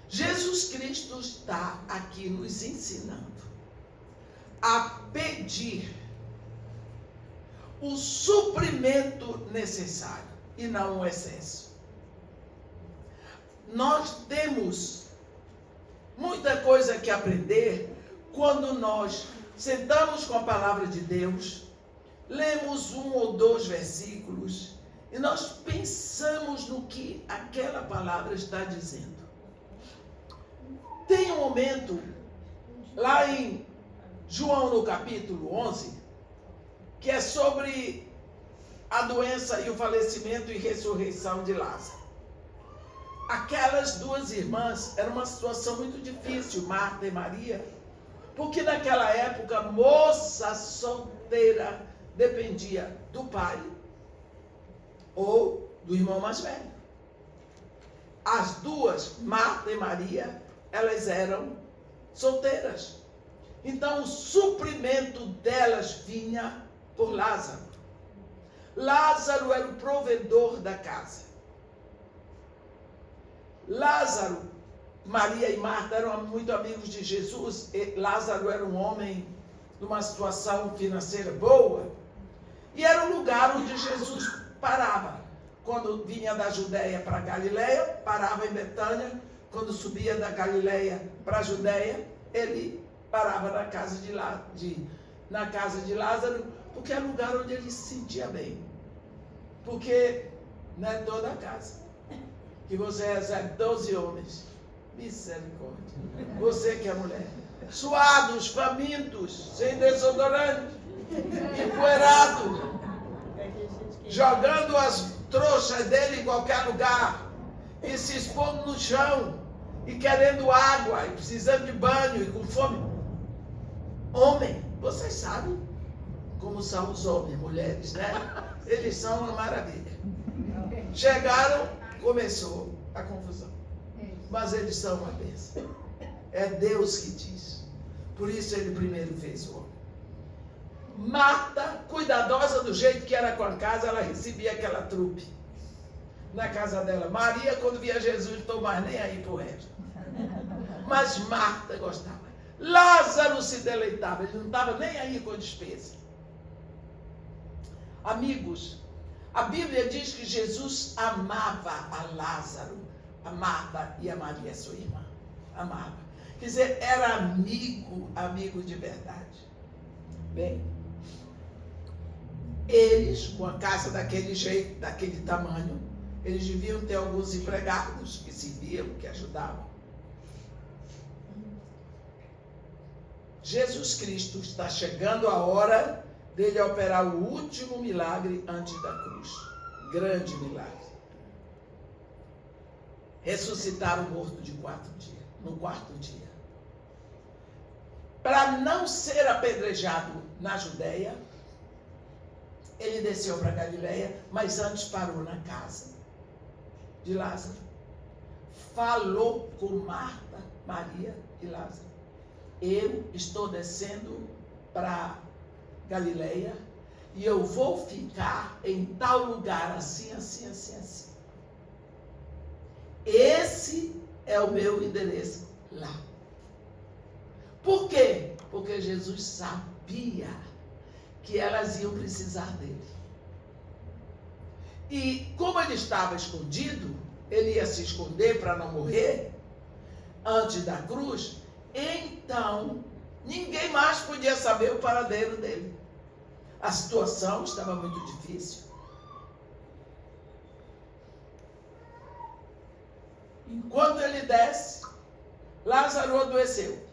Jesus Cristo está aqui nos ensinando a pedir o suprimento necessário e não o excesso. Nós temos muita coisa que aprender quando nós sentamos com a palavra de Deus, lemos 1 ou 2 versículos e nós pensamos no que aquela palavra está dizendo. Tem um momento, lá em João no capítulo 11, que é sobre a doença e o falecimento e ressurreição de Lázaro. Aquelas duas irmãs, era uma situação muito difícil, Marta e Maria, porque naquela época, moça solteira dependia do pai ou do irmão mais velho. As duas, Marta e Maria, elas eram solteiras. Então o suprimento delas vinha por Lázaro. Lázaro era o provedor da casa. Lázaro, Maria e Marta eram muito amigos de Jesus. E Lázaro era um homem numa situação financeira boa. E era o lugar onde Jesus parava. Quando vinha da Judéia para a Galileia, parava em Betânia. Quando subia da Galileia para a Judéia, ele parava na casa de Lázaro, porque era o lugar onde ele se sentia bem. Porque não é toda a casa que você recebe 12 homens. Misericórdia. Você que é mulher. Suados, famintos, sem desodorante, empoeirado, jogando as trouxas dele em qualquer lugar e se expondo no chão e querendo água e precisando de banho e com fome. Homem, vocês sabem como são os homens, mulheres, né? Eles são uma maravilha. Chegaram, começou a confusão. Mas eles são uma bênção. É Deus que diz. Por isso ele primeiro fez o homem. Marta, cuidadosa do jeito que era com a casa, ela recebia aquela trupe na casa dela. Maria, quando via Jesus, não estou mais nem aí pro resto. Mas Marta gostava. Lázaro se deleitava, ele não estava nem aí com a despesa. Amigos, a Bíblia diz que Jesus amava a Lázaro, a Marta e a Maria, sua irmã. Amava. Quer dizer, era amigo de verdade. Bem, eles, com a casa daquele jeito, daquele tamanho, eles deviam ter alguns empregados que serviam, que ajudavam. Jesus Cristo está chegando a hora dele operar o último milagre antes da cruz. Grande milagre. Ressuscitar o morto de 4 dias, no 4º dia. Para não ser apedrejado na Judéia, ele desceu para Galileia, mas antes parou na casa de Lázaro. Falou com Marta, Maria e Lázaro. Eu estou descendo para Galileia e eu vou ficar em tal lugar, assim, assim, assim, assim. Esse é o meu endereço lá. Por quê? Porque Jesus sabia que elas iam precisar dele. E como ele estava escondido, ele ia se esconder para não morrer antes da cruz, então ninguém mais podia saber o paradeiro dele. A situação estava muito difícil. Enquanto ele desce, Lázaro adoeceu.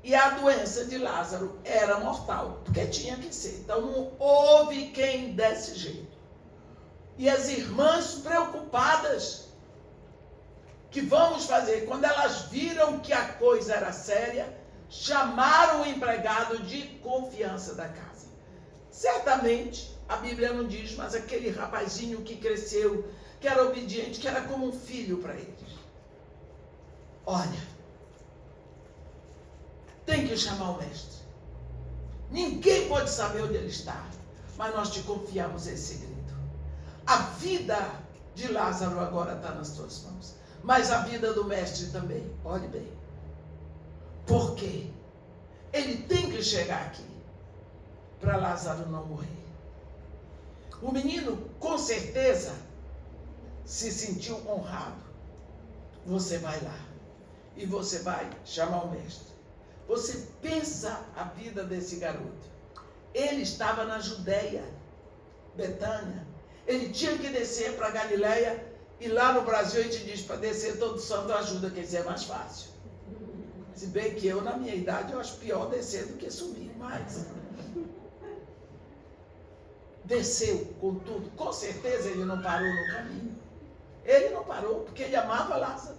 E a doença de Lázaro era mortal, porque tinha que ser. Então não houve quem desse jeito. E as irmãs preocupadas, que vamos fazer? Quando elas viram que a coisa era séria, chamaram o empregado de confiança da casa. Certamente, a Bíblia não diz, mas aquele rapazinho que cresceu, que era obediente, que era como um filho para eles. Olha, tem que chamar o mestre. Ninguém pode saber onde ele está, mas nós te confiamos esse segredo. A vida de Lázaro agora está nas tuas mãos, mas a vida do mestre também. Olhe bem. Por quê? Ele tem que chegar aqui para Lázaro não morrer. O menino, com certeza, se sentiu honrado. Você vai lá e você vai chamar o mestre. Você pensa a vida desse garoto. Ele estava na Judéia, Betânia. Ele tinha que descer para Galileia, e lá no Brasil a gente diz para descer todo santo ajuda, quer dizer, é mais fácil. Se bem que eu, na minha idade, eu acho pior descer do que subir, mas desceu com tudo. Com certeza ele não parou no caminho. Ele não parou, porque ele amava Lázaro.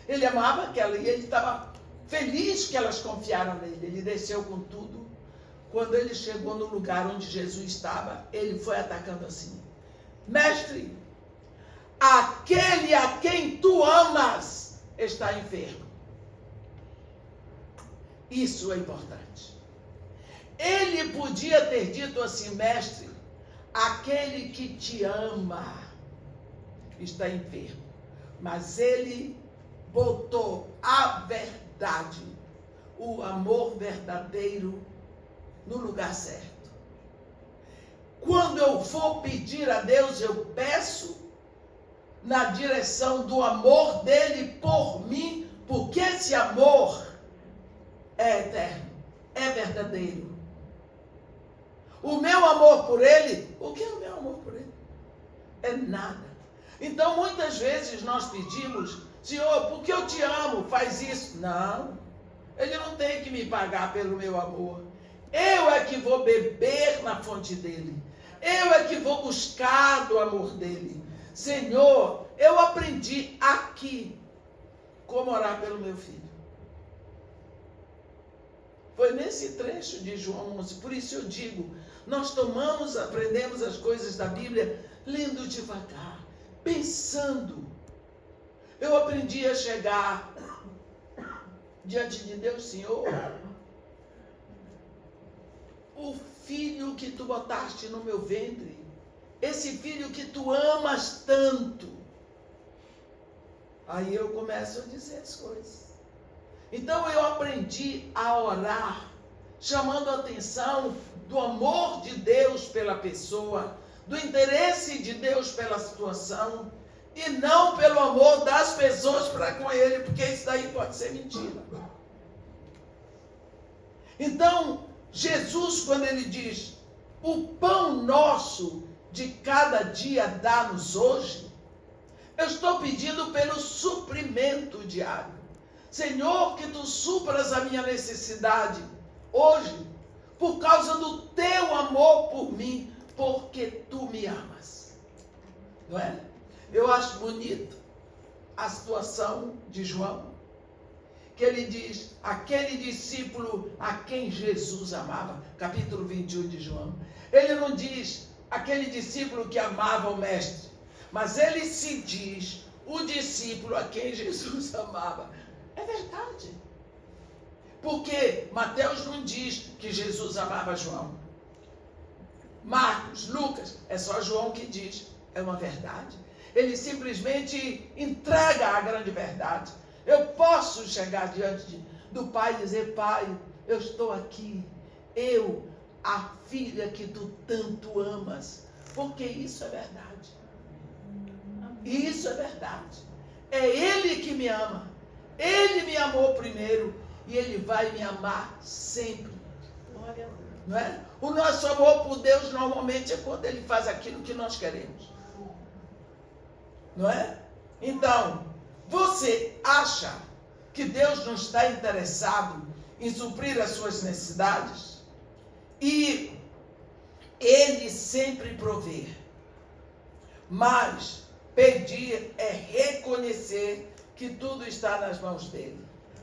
Ele amava aquela, e ele estava feliz que elas confiaram nele. Ele desceu com tudo. Quando ele chegou no lugar onde Jesus estava, ele foi atacando assim: Mestre, aquele a quem tu amas está enfermo. Isso é importante. Ele podia ter dito assim: Mestre, aquele que te ama está enfermo. Mas ele botou a verdade, o amor verdadeiro no lugar certo. Quando eu for pedir a Deus, eu peço na direção do amor dele por mim, porque esse amor é eterno, é verdadeiro. O meu amor por ele, o que é o meu amor por ele? É nada. Então muitas vezes nós pedimos: Senhor, porque eu te amo, faz isso. Não, ele não tem que me pagar pelo meu amor. Eu é que vou beber na fonte dele. Eu é que vou buscar do amor dele. Senhor, eu aprendi aqui como orar pelo meu filho. Foi nesse trecho de João 11. Por isso eu digo, nós aprendemos as coisas da Bíblia lendo devagar, pensando. Eu aprendi a chegar diante de Deus, Senhor, o filho que tu botaste no meu ventre, esse filho que tu amas tanto. Aí eu começo a dizer as coisas. Então eu aprendi a orar, chamando a atenção do amor de Deus pela pessoa, do interesse de Deus pela situação, e não pelo amor das pessoas para com Ele, porque isso daí pode ser mentira. Então, Jesus, quando Ele diz, o pão nosso de cada dia dá-nos hoje, eu estou pedindo pelo suprimento diário. Senhor, que tu supras a minha necessidade hoje, por causa do teu amor por mim, porque tu me amas. Não é? Eu acho bonito a situação de João, que ele diz, aquele discípulo a quem Jesus amava, capítulo 21 de João. Ele não diz aquele discípulo que amava o mestre, mas ele se diz o discípulo a quem Jesus amava. É verdade. Porque Mateus não diz que Jesus amava João. Marcos, Lucas, é só João que diz. É uma verdade. Ele simplesmente entrega a grande verdade. Eu posso chegar diante do Pai e dizer, Pai, eu estou aqui. Eu, a filha que tu tanto amas. Porque isso é verdade. Isso é verdade. É Ele que me ama. Ele me amou primeiro e Ele vai me amar sempre. Não é? O nosso amor por Deus normalmente é quando Ele faz aquilo que nós queremos. Não é? Então, você acha que Deus não está interessado em suprir as suas necessidades? E Ele sempre provê. Mas pedir é reconhecer que tudo está nas mãos dele.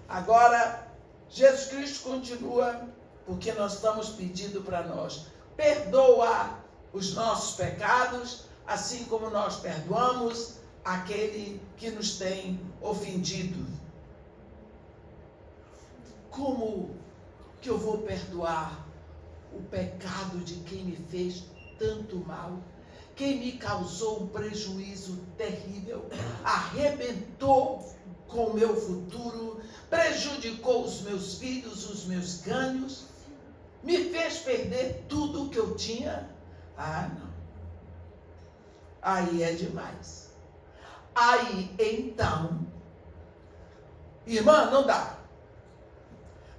Agora, Jesus Cristo continua, porque nós estamos pedindo para nós, perdoa os nossos pecados, assim como nós perdoamos aquele que nos tem ofendido. Como que eu vou perdoar o pecado de quem me fez tanto mal? Quem me causou um prejuízo terrível, arrebentou com o meu futuro, prejudicou os meus filhos, os meus ganhos, me fez perder tudo o que eu tinha. Ah, não. Aí é demais. Aí, então, irmã, não dá.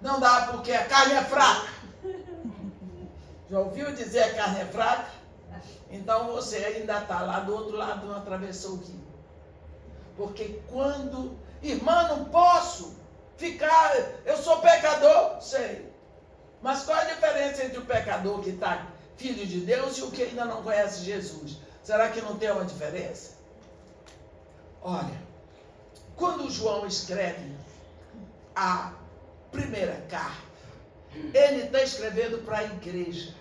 Não dá porque a carne é fraca. Já ouviu dizer a carne é fraca? Então você ainda está lá do outro lado, não atravessou o rio. Porque quando, irmã, não posso ficar, eu sou pecador, sei. Mas qual é a diferença entre o pecador que está filho de Deus e o que ainda não conhece Jesus? Será que não tem uma diferença? Olha, quando João escreve a primeira carta, ele está escrevendo para a igreja.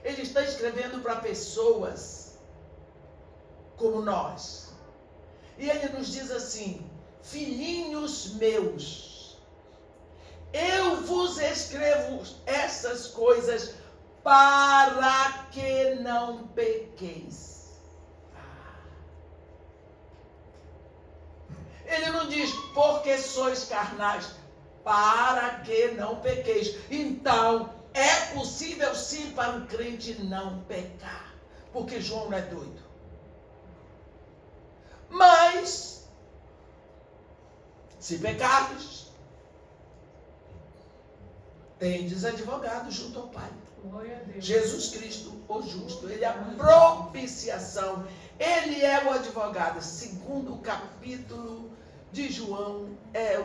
Ele está escrevendo para pessoas como nós. E ele nos diz assim, filhinhos meus, eu vos escrevo essas coisas para que não pequeis. Ele não diz, porque sois carnais, para que não pequeis. Então, é possível sim para um crente não pecar, porque João não é doido. Mas, se pecares, tendes advogado junto ao Pai. Jesus Cristo, o justo, Ele é a propiciação, Ele é o advogado. Segundo o capítulo de João, é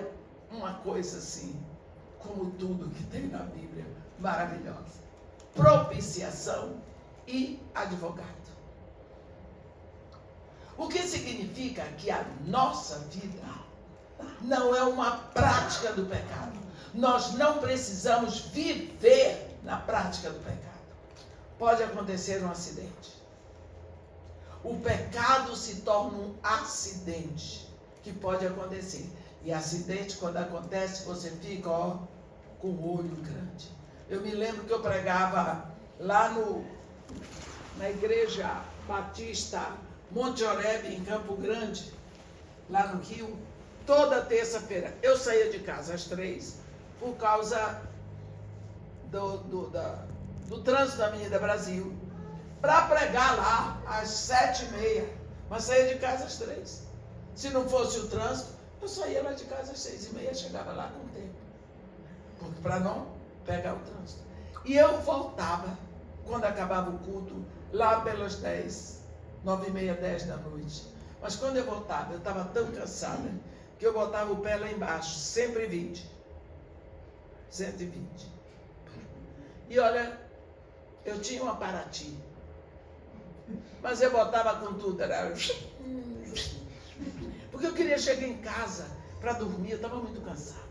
uma coisa assim, como tudo que tem na Bíblia, maravilhosa. Propiciação e advogado. O que significa que a nossa vida não é uma prática do pecado. Nós não precisamos viver na prática do pecado. Pode acontecer um acidente. O pecado se torna um acidente que pode acontecer. E acidente, quando acontece, você fica, com o olho grande. Eu me lembro que eu pregava lá na igreja Batista Monte Oreb, em Campo Grande, lá no Rio, toda terça-feira. Eu saía de casa às 3, por causa do trânsito da Avenida Brasil, para pregar lá às 7h30, mas saía de casa às 3. Se não fosse o trânsito, eu saía lá de casa às 6h30, chegava lá com tempo, porque para não pegar o trânsito. E eu voltava, quando acabava o culto, lá pelas 10, 9h30, 10 da noite. Mas quando eu voltava, eu estava tão cansada, que eu botava o pé lá embaixo, sempre 120. E olha, eu tinha uma Paraty, mas eu botava com tudo, era... porque eu queria chegar em casa para dormir, eu estava muito cansada.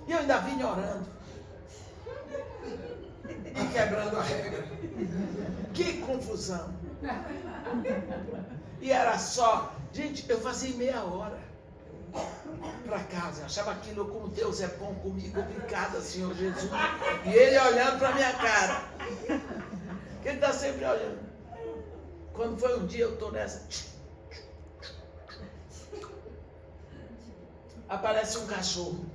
E eu ainda vinha orando e quebrando a regra. Que confusão! E era só, gente, eu fazia meia hora para casa, eu achava aquilo, como Deus é bom comigo, obrigada, Senhor Jesus. E ele olhando para minha cara, ele está sempre olhando. Quando foi um dia, eu estou nessa, aparece um cachorro.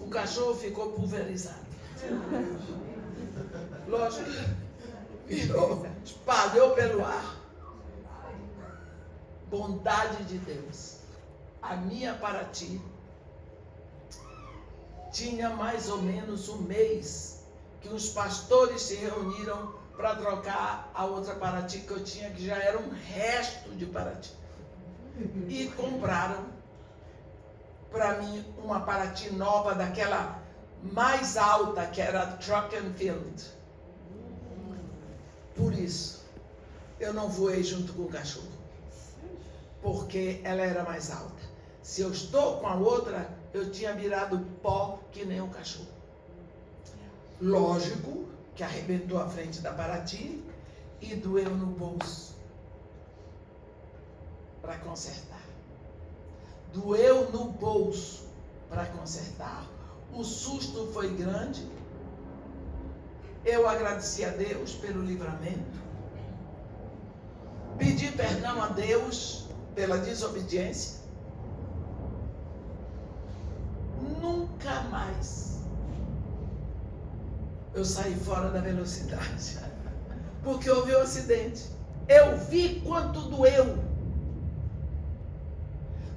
O cachorro ficou pulverizado. Lógico, virou, espalhou pelo ar. Bondade de Deus. A minha Paraty tinha mais ou menos um mês que os pastores se reuniram para trocar a outra Paraty que eu tinha, que já era um resto de Paraty. E compraram para mim uma Paraty nova, daquela mais alta, que era Track and Field. Por isso, eu não voei junto com o cachorro, porque ela era mais alta. Se eu estou com a outra, eu tinha virado pó que nem um cachorro. Lógico que arrebentou a frente da Paraty e doeu no bolso para consertar. Doeu no bolso para consertar. O susto foi grande. Eu agradeci a Deus pelo livramento. Pedi perdão a Deus pela desobediência. Nunca mais eu saí fora da velocidade, porque houve um acidente. Eu vi quanto doeu.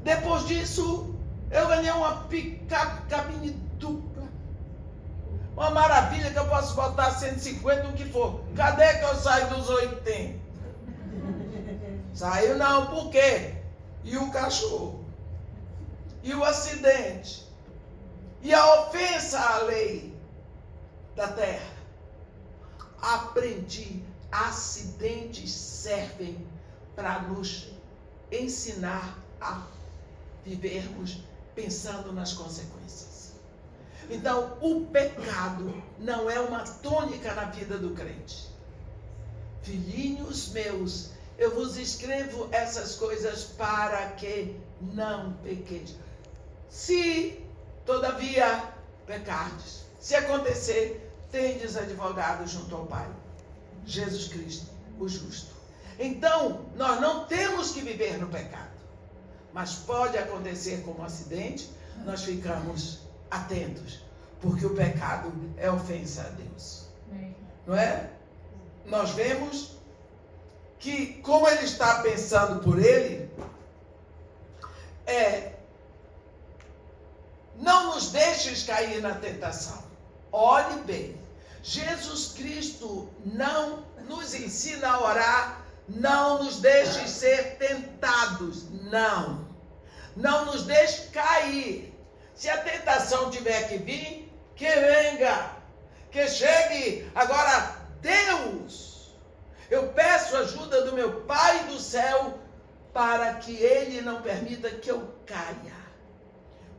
Depois disso, eu ganhei uma picape cabine dupla. Uma maravilha, que eu posso botar 150, o que for. Cadê que eu saio dos 80? Saiu não, por quê? E o cachorro? E o acidente? E a ofensa à lei da terra? Aprendi, acidentes servem para nos ensinar a vivermos pensando nas consequências. Então, o pecado não é uma tônica na vida do crente. Filhinhos meus, eu vos escrevo essas coisas para que não pequeis. Se, todavia, pecardes, se acontecer, tendes advogado junto ao Pai, Jesus Cristo, o justo. Então, nós não temos que viver no pecado. Mas pode acontecer como um acidente, nós ficamos atentos, porque o pecado é ofensa a Deus. Não é? Nós vemos que, como ele está pensando por ele, não nos deixes cair na tentação. Olhe bem, Jesus Cristo não nos ensina a orar, não nos deixe ser tentados, não nos deixe cair. Se a tentação tiver que vir, que venha, que chegue. Agora, Deus, eu peço ajuda do meu Pai do céu, para que Ele não permita que eu caia,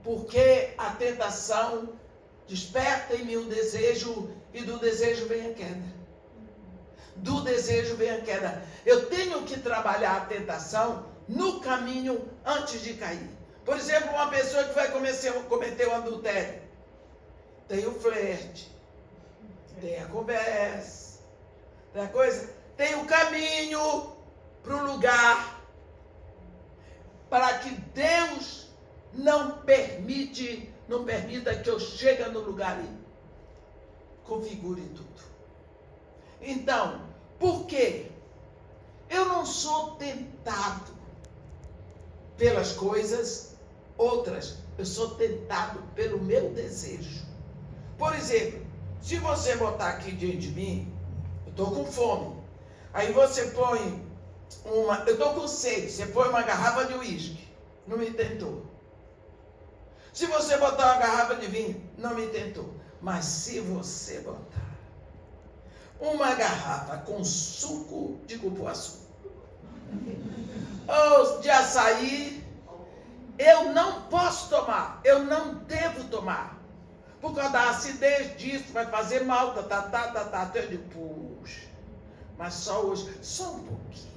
porque a tentação desperta em mim um desejo, e do desejo vem a queda. Do desejo vem a queda. Eu tenho que trabalhar a tentação no caminho antes de cair. Por exemplo, uma pessoa que vai cometer o adultério. Tem o flerte, tem a conversa, tem a coisa, tem o caminho para o lugar, para que Deus não permita que eu chegue no lugar e configure tudo. Então, por quê? Eu não sou tentado pelas coisas outras, eu sou tentado pelo meu desejo. Por exemplo, se você botar aqui diante de mim, eu estou com fome, aí você põe eu estou com sede, você põe uma garrafa de uísque, não me tentou. Se você botar uma garrafa de vinho, não me tentou. Mas se você botar uma garrafa com suco de cupuaçu ou de açaí, eu não posso tomar, eu não devo tomar, por causa da acidez disso, vai fazer mal, eu digo, puxa, mas só hoje, só um pouquinho.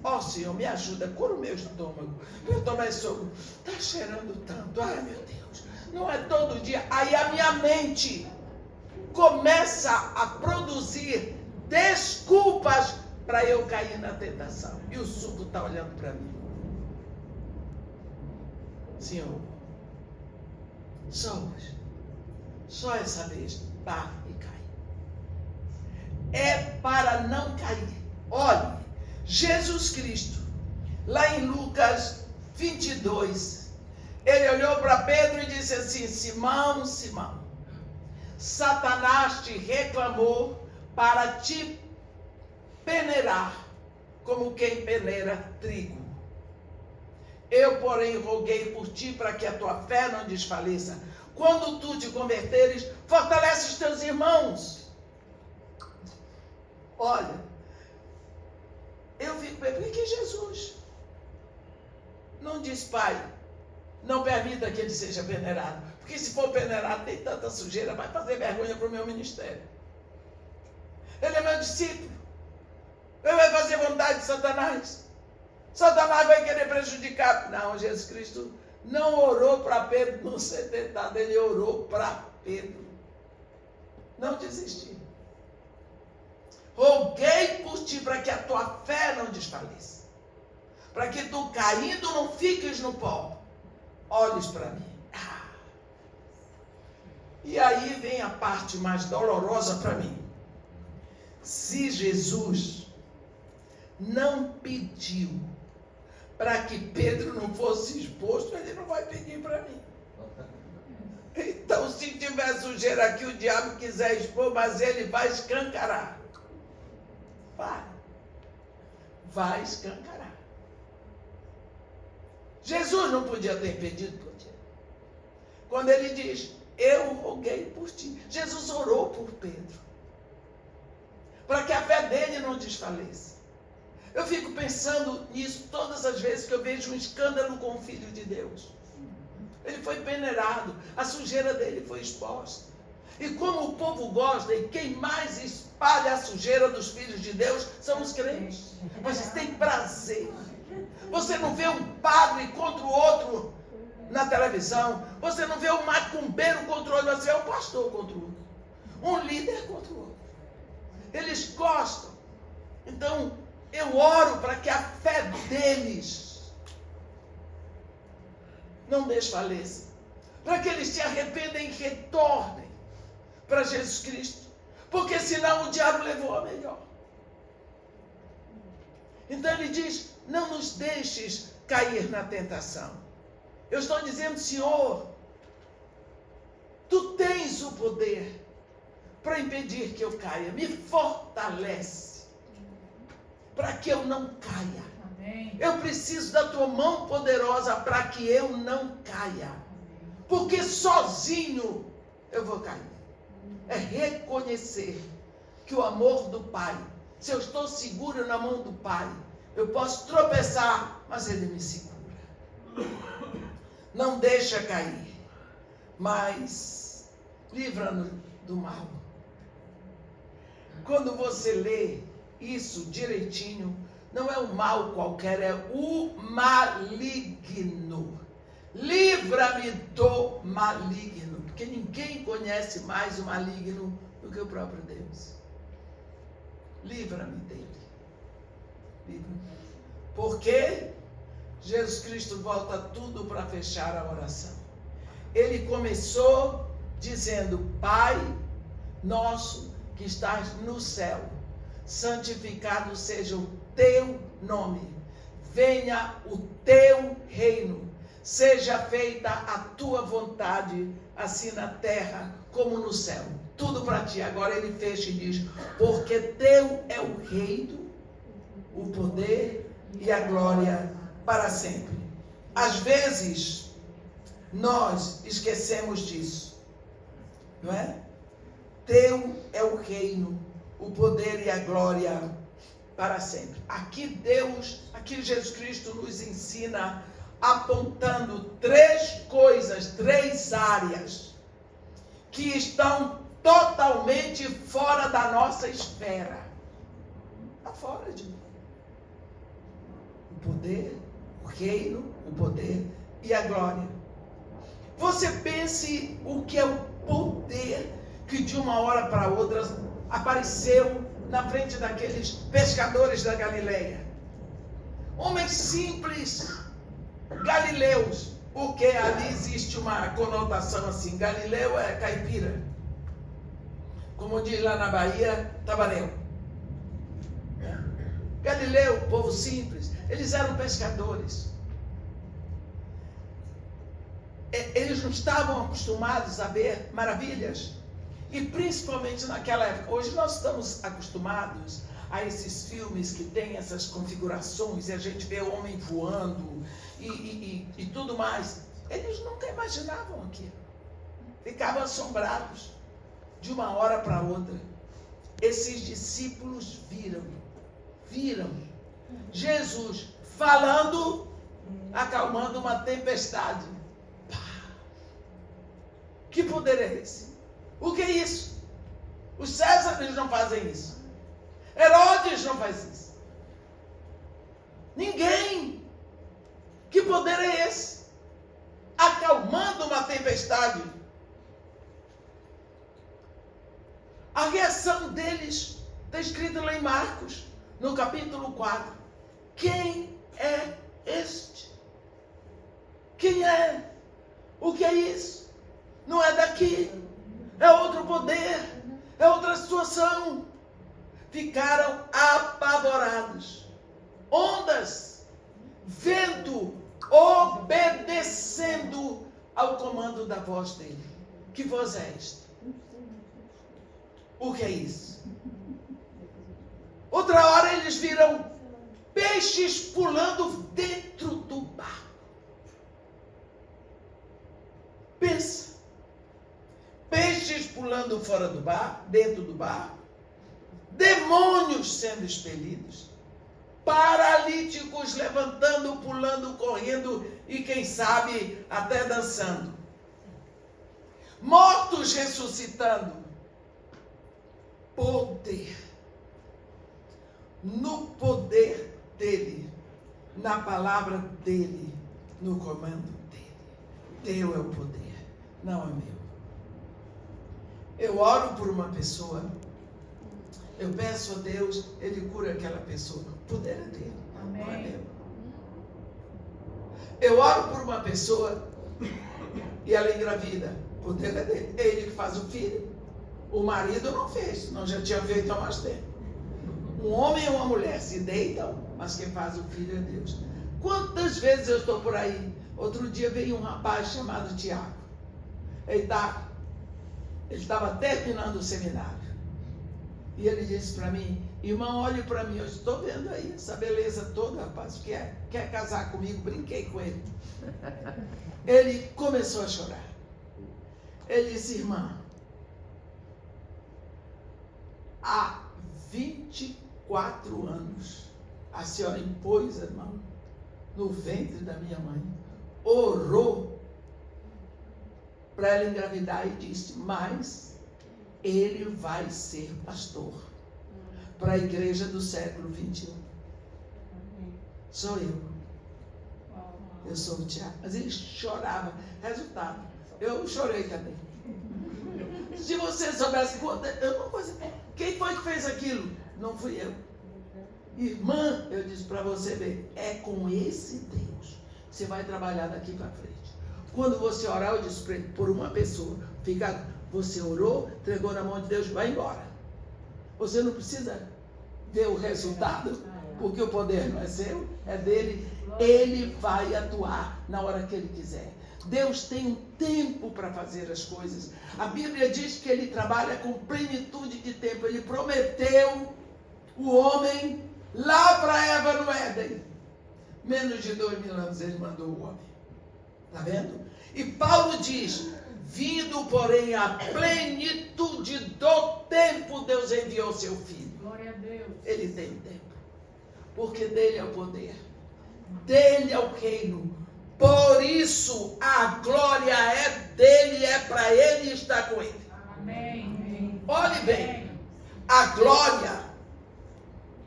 Ó Senhor, me ajuda, cura o meu estômago, eu tomar esse soco, está cheirando tanto, ai meu Deus, não é todo dia. Aí a minha mente começa a produzir desculpas para eu cair na tentação. E o suco está olhando para mim. Senhor, só hoje, só essa vez, pá e cai. É para não cair. Olhe, Jesus Cristo, lá em Lucas 22, ele olhou para Pedro e disse assim: Simão, Simão, Satanás te reclamou para te peneirar, como quem peneira trigo. Eu, porém, roguei por ti para que a tua fé não desfaleça. Quando tu te converteres, fortalece os teus irmãos. Olha, eu fico pensando, por que Jesus não diz, Pai, não permita que ele seja peneirado? Porque se for peneirado, tem tanta sujeira, vai fazer vergonha para o meu ministério. Ele é meu discípulo. Ele vai fazer vontade de Satanás. Satanás vai querer prejudicar. Não, Jesus Cristo não orou para Pedro não ser tentado, ele orou para Pedro não desistir. Roguei por ti para que a tua fé não desfaleça, para que tu caindo não fiques no pó. Olhes para mim. E aí vem a parte mais dolorosa para mim. Se Jesus não pediu para que Pedro não fosse exposto, ele não vai pedir para mim. Então, se tiver sujeira aqui, o diabo quiser expor, mas ele vai escancarar. Vai escancarar. Jesus não podia ter impedido, podia. Quando ele diz, eu roguei por ti. Jesus orou por Pedro, para que a fé dele não desfaleça. Eu fico pensando nisso todas as vezes que eu vejo um escândalo com o Filho de Deus. Ele foi peneirado, a sujeira dele foi exposta. E como o povo gosta, e quem mais espalha a sujeira dos filhos de Deus são os crentes. Mas tem prazer. Você não vê um padre contra o outro na televisão. Você não vê um macumbeiro contra o outro. Você vê um pastor contra o outro. Um líder contra o outro. Eles gostam. Então, eu oro para que a fé deles não desfaleça. Para que eles se arrependem e retornem para Jesus Cristo. Porque senão o diabo levou a melhor. Então ele diz, não nos deixes cair na tentação. Eu estou dizendo, Senhor, tu tens o poder para impedir que eu caia. Me fortalece para que eu não caia. Amém. Eu preciso da tua mão poderosa para que eu não caia. Porque sozinho eu vou cair. É reconhecer que o amor do Pai, se eu estou seguro na mão do Pai, eu posso tropeçar, mas Ele me segura. Não deixa cair, mas livra-nos do mal. quando você lê isso direitinho, não é um mal qualquer, é o maligno. Livra-me do maligno, porque ninguém conhece mais o maligno do que o próprio Deus. Livra-me dele. Livra-me. Porque Jesus Cristo volta tudo para fechar a oração. Ele começou dizendo: Pai nosso que estás no céu, santificado seja o teu nome, venha o teu reino, seja feita a tua vontade, assim na terra como no céu. Tudo para ti. Agora ele fecha e diz: porque teu é o reino, o poder e a glória para sempre. Às vezes nós esquecemos disso, não é? Teu é o reino, o poder e a glória para sempre. Aqui Jesus Cristo nos ensina apontando 3 coisas, 3 áreas que estão totalmente fora da nossa esfera. Está fora de nós. O poder, o reino, o poder e a glória. Você pense o que é o poder que de uma hora para outra apareceu na frente daqueles pescadores da Galileia. Homens simples, galileus, porque ali existe uma conotação assim: Galileu é caipira, como diz lá na Bahia, tabaréu. Galileu, povo simples, eles eram pescadores. Eles não estavam acostumados a ver maravilhas. E principalmente naquela época. Hoje nós estamos acostumados a esses filmes que tem essas configurações, e a gente vê o homem voando e tudo mais. Eles nunca imaginavam aquilo. Ficavam assombrados. De uma hora para outra, esses discípulos viram Jesus falando, acalmando uma tempestade. Que poder é esse? O que é isso? Os Césares não fazem isso. Herodes não faz isso. Ninguém. Que poder é esse? Acalmando uma tempestade. A reação deles está escrita lá em Marcos, no capítulo 4. Quem é este? Quem é? O que é isso? Não é daqui. É outro poder, é outra situação. Ficaram apavorados. Ondas, vento, obedecendo ao comando da voz dele. Que voz é esta? O que é isso? Outra hora eles viram peixes pulando dentro do barco. Pensa. Peixes pulando fora do barco, dentro do barco, demônios sendo expelidos, paralíticos levantando, pulando, correndo e quem sabe até dançando, mortos ressuscitando. Poder, no poder dele, na palavra dele, no comando dele. Teu é o poder, não é meu. Eu oro por uma pessoa, eu peço a Deus, Ele cura aquela pessoa. O poder é dele, não é meu. Eu oro por uma pessoa e ela engravida. O poder é dele. É ele que faz o filho. O marido não fez, não já tinha feito há mais tempo. Um homem e uma mulher se deitam, mas quem faz o filho é Deus. Quantas vezes eu estou por aí? Outro dia veio um rapaz chamado Tiago. Ele estava terminando o seminário. E ele disse para mim: irmão, olhe para mim, eu estou vendo aí essa beleza toda, rapaz, quer casar comigo? Brinquei com ele. Ele começou a chorar. Ele disse: irmã, há 24 anos a senhora impôs a mão no ventre da minha mãe, orou para ela engravidar e disse: mas ele vai ser pastor. para a igreja do século XXI. Sou eu. Eu sou o Tiago. Mas ele chorava. Resultado, eu chorei também. Se você soubesse quanto, eu não consigo. Quem foi que fez aquilo? Não fui eu. Irmã, eu disse para você ver, é com esse Deus que você vai trabalhar daqui para frente. Quando você orar, eu disse para ele, por uma pessoa, você orou, entregou na mão de Deus, vai embora. Você não precisa ver o resultado, porque o poder não é seu, é dele. Ele vai atuar na hora que ele quiser. Deus tem um tempo para fazer as coisas. A Bíblia diz que ele trabalha com plenitude de tempo. Ele prometeu o homem lá para Eva no Éden. Menos de 2000 anos ele mandou o homem. Está vendo? E Paulo diz, vindo porém a plenitude do tempo, Deus enviou seu filho. Glória a Deus. Ele tem tempo. Porque dele é o poder. Dele é o reino. Por isso a glória é dele, é para ele e está com ele. Amém. Olhe bem, a glória,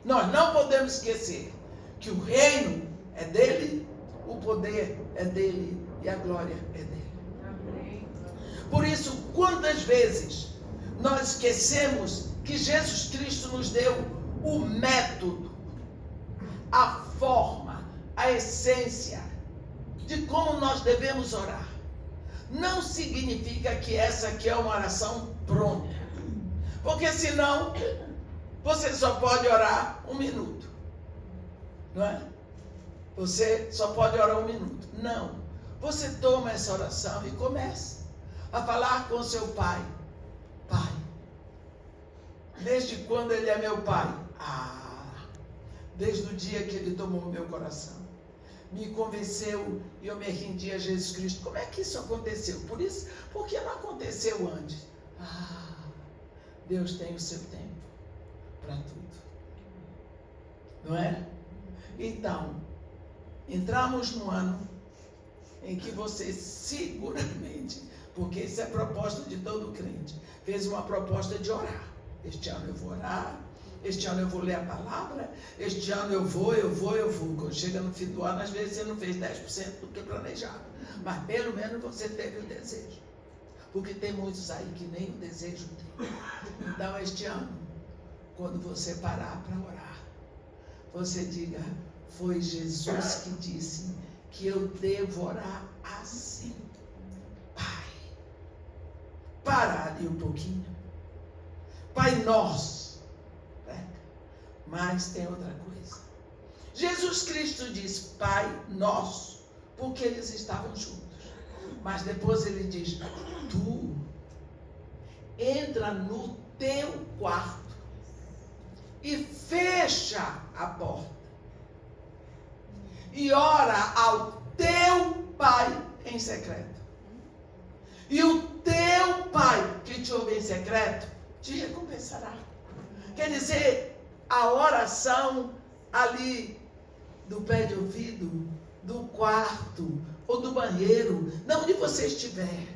nós não podemos esquecer que o reino é dele, o poder é dele e a glória é dele. Amém. Por isso, quantas vezes nós esquecemos que Jesus Cristo nos deu o método, a forma, a essência de como nós devemos orar. Não significa que essa aqui é uma oração pronta. Porque senão, você só pode orar 1 minuto. Não é? Você só pode orar 1 minuto. Não. Você toma essa oração e começa a falar com seu pai. Pai, desde quando ele é meu pai? Desde o dia que ele tomou o meu coração. Me convenceu e eu me rendi a Jesus Cristo. Como é que isso aconteceu? Por que não aconteceu antes? Deus tem o seu tempo para tudo. Não é? Então, entramos no ano em que você seguramente, porque isso é proposta de todo crente, fez uma proposta de orar. Este ano eu vou orar. Este ano eu vou ler a palavra, este ano eu vou. Quando chega no fim do ano, às vezes você não fez 10% do que planejava. Mas pelo menos você teve o desejo. Porque tem muitos aí que nem o desejo tem. Então este ano, quando você parar para orar, você diga, foi Jesus que disse que eu devo orar assim. Pai, para ali um pouquinho. Pai nosso. Mas tem outra coisa. Jesus Cristo diz, Pai nosso, porque eles estavam juntos. Mas depois ele diz, tu entra no teu quarto e fecha a porta. E ora ao teu Pai em secreto. E o teu Pai que te ouve em secreto, te recompensará. Quer dizer, a oração ali do pé de ouvido, do quarto ou do banheiro, de onde você estiver.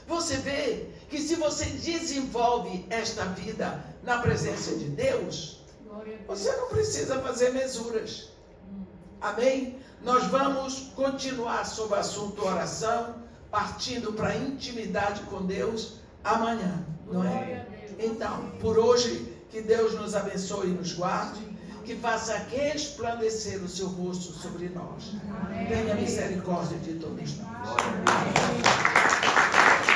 Você vê que se você desenvolve esta vida na presença de Deus, você não precisa fazer mesuras. Amém? Nós vamos continuar sobre o assunto oração, partindo para a intimidade com Deus amanhã, não é? Então, por hoje, que Deus nos abençoe e nos guarde, que faça resplandecer o seu rosto sobre nós. Tenha misericórdia de todos nós.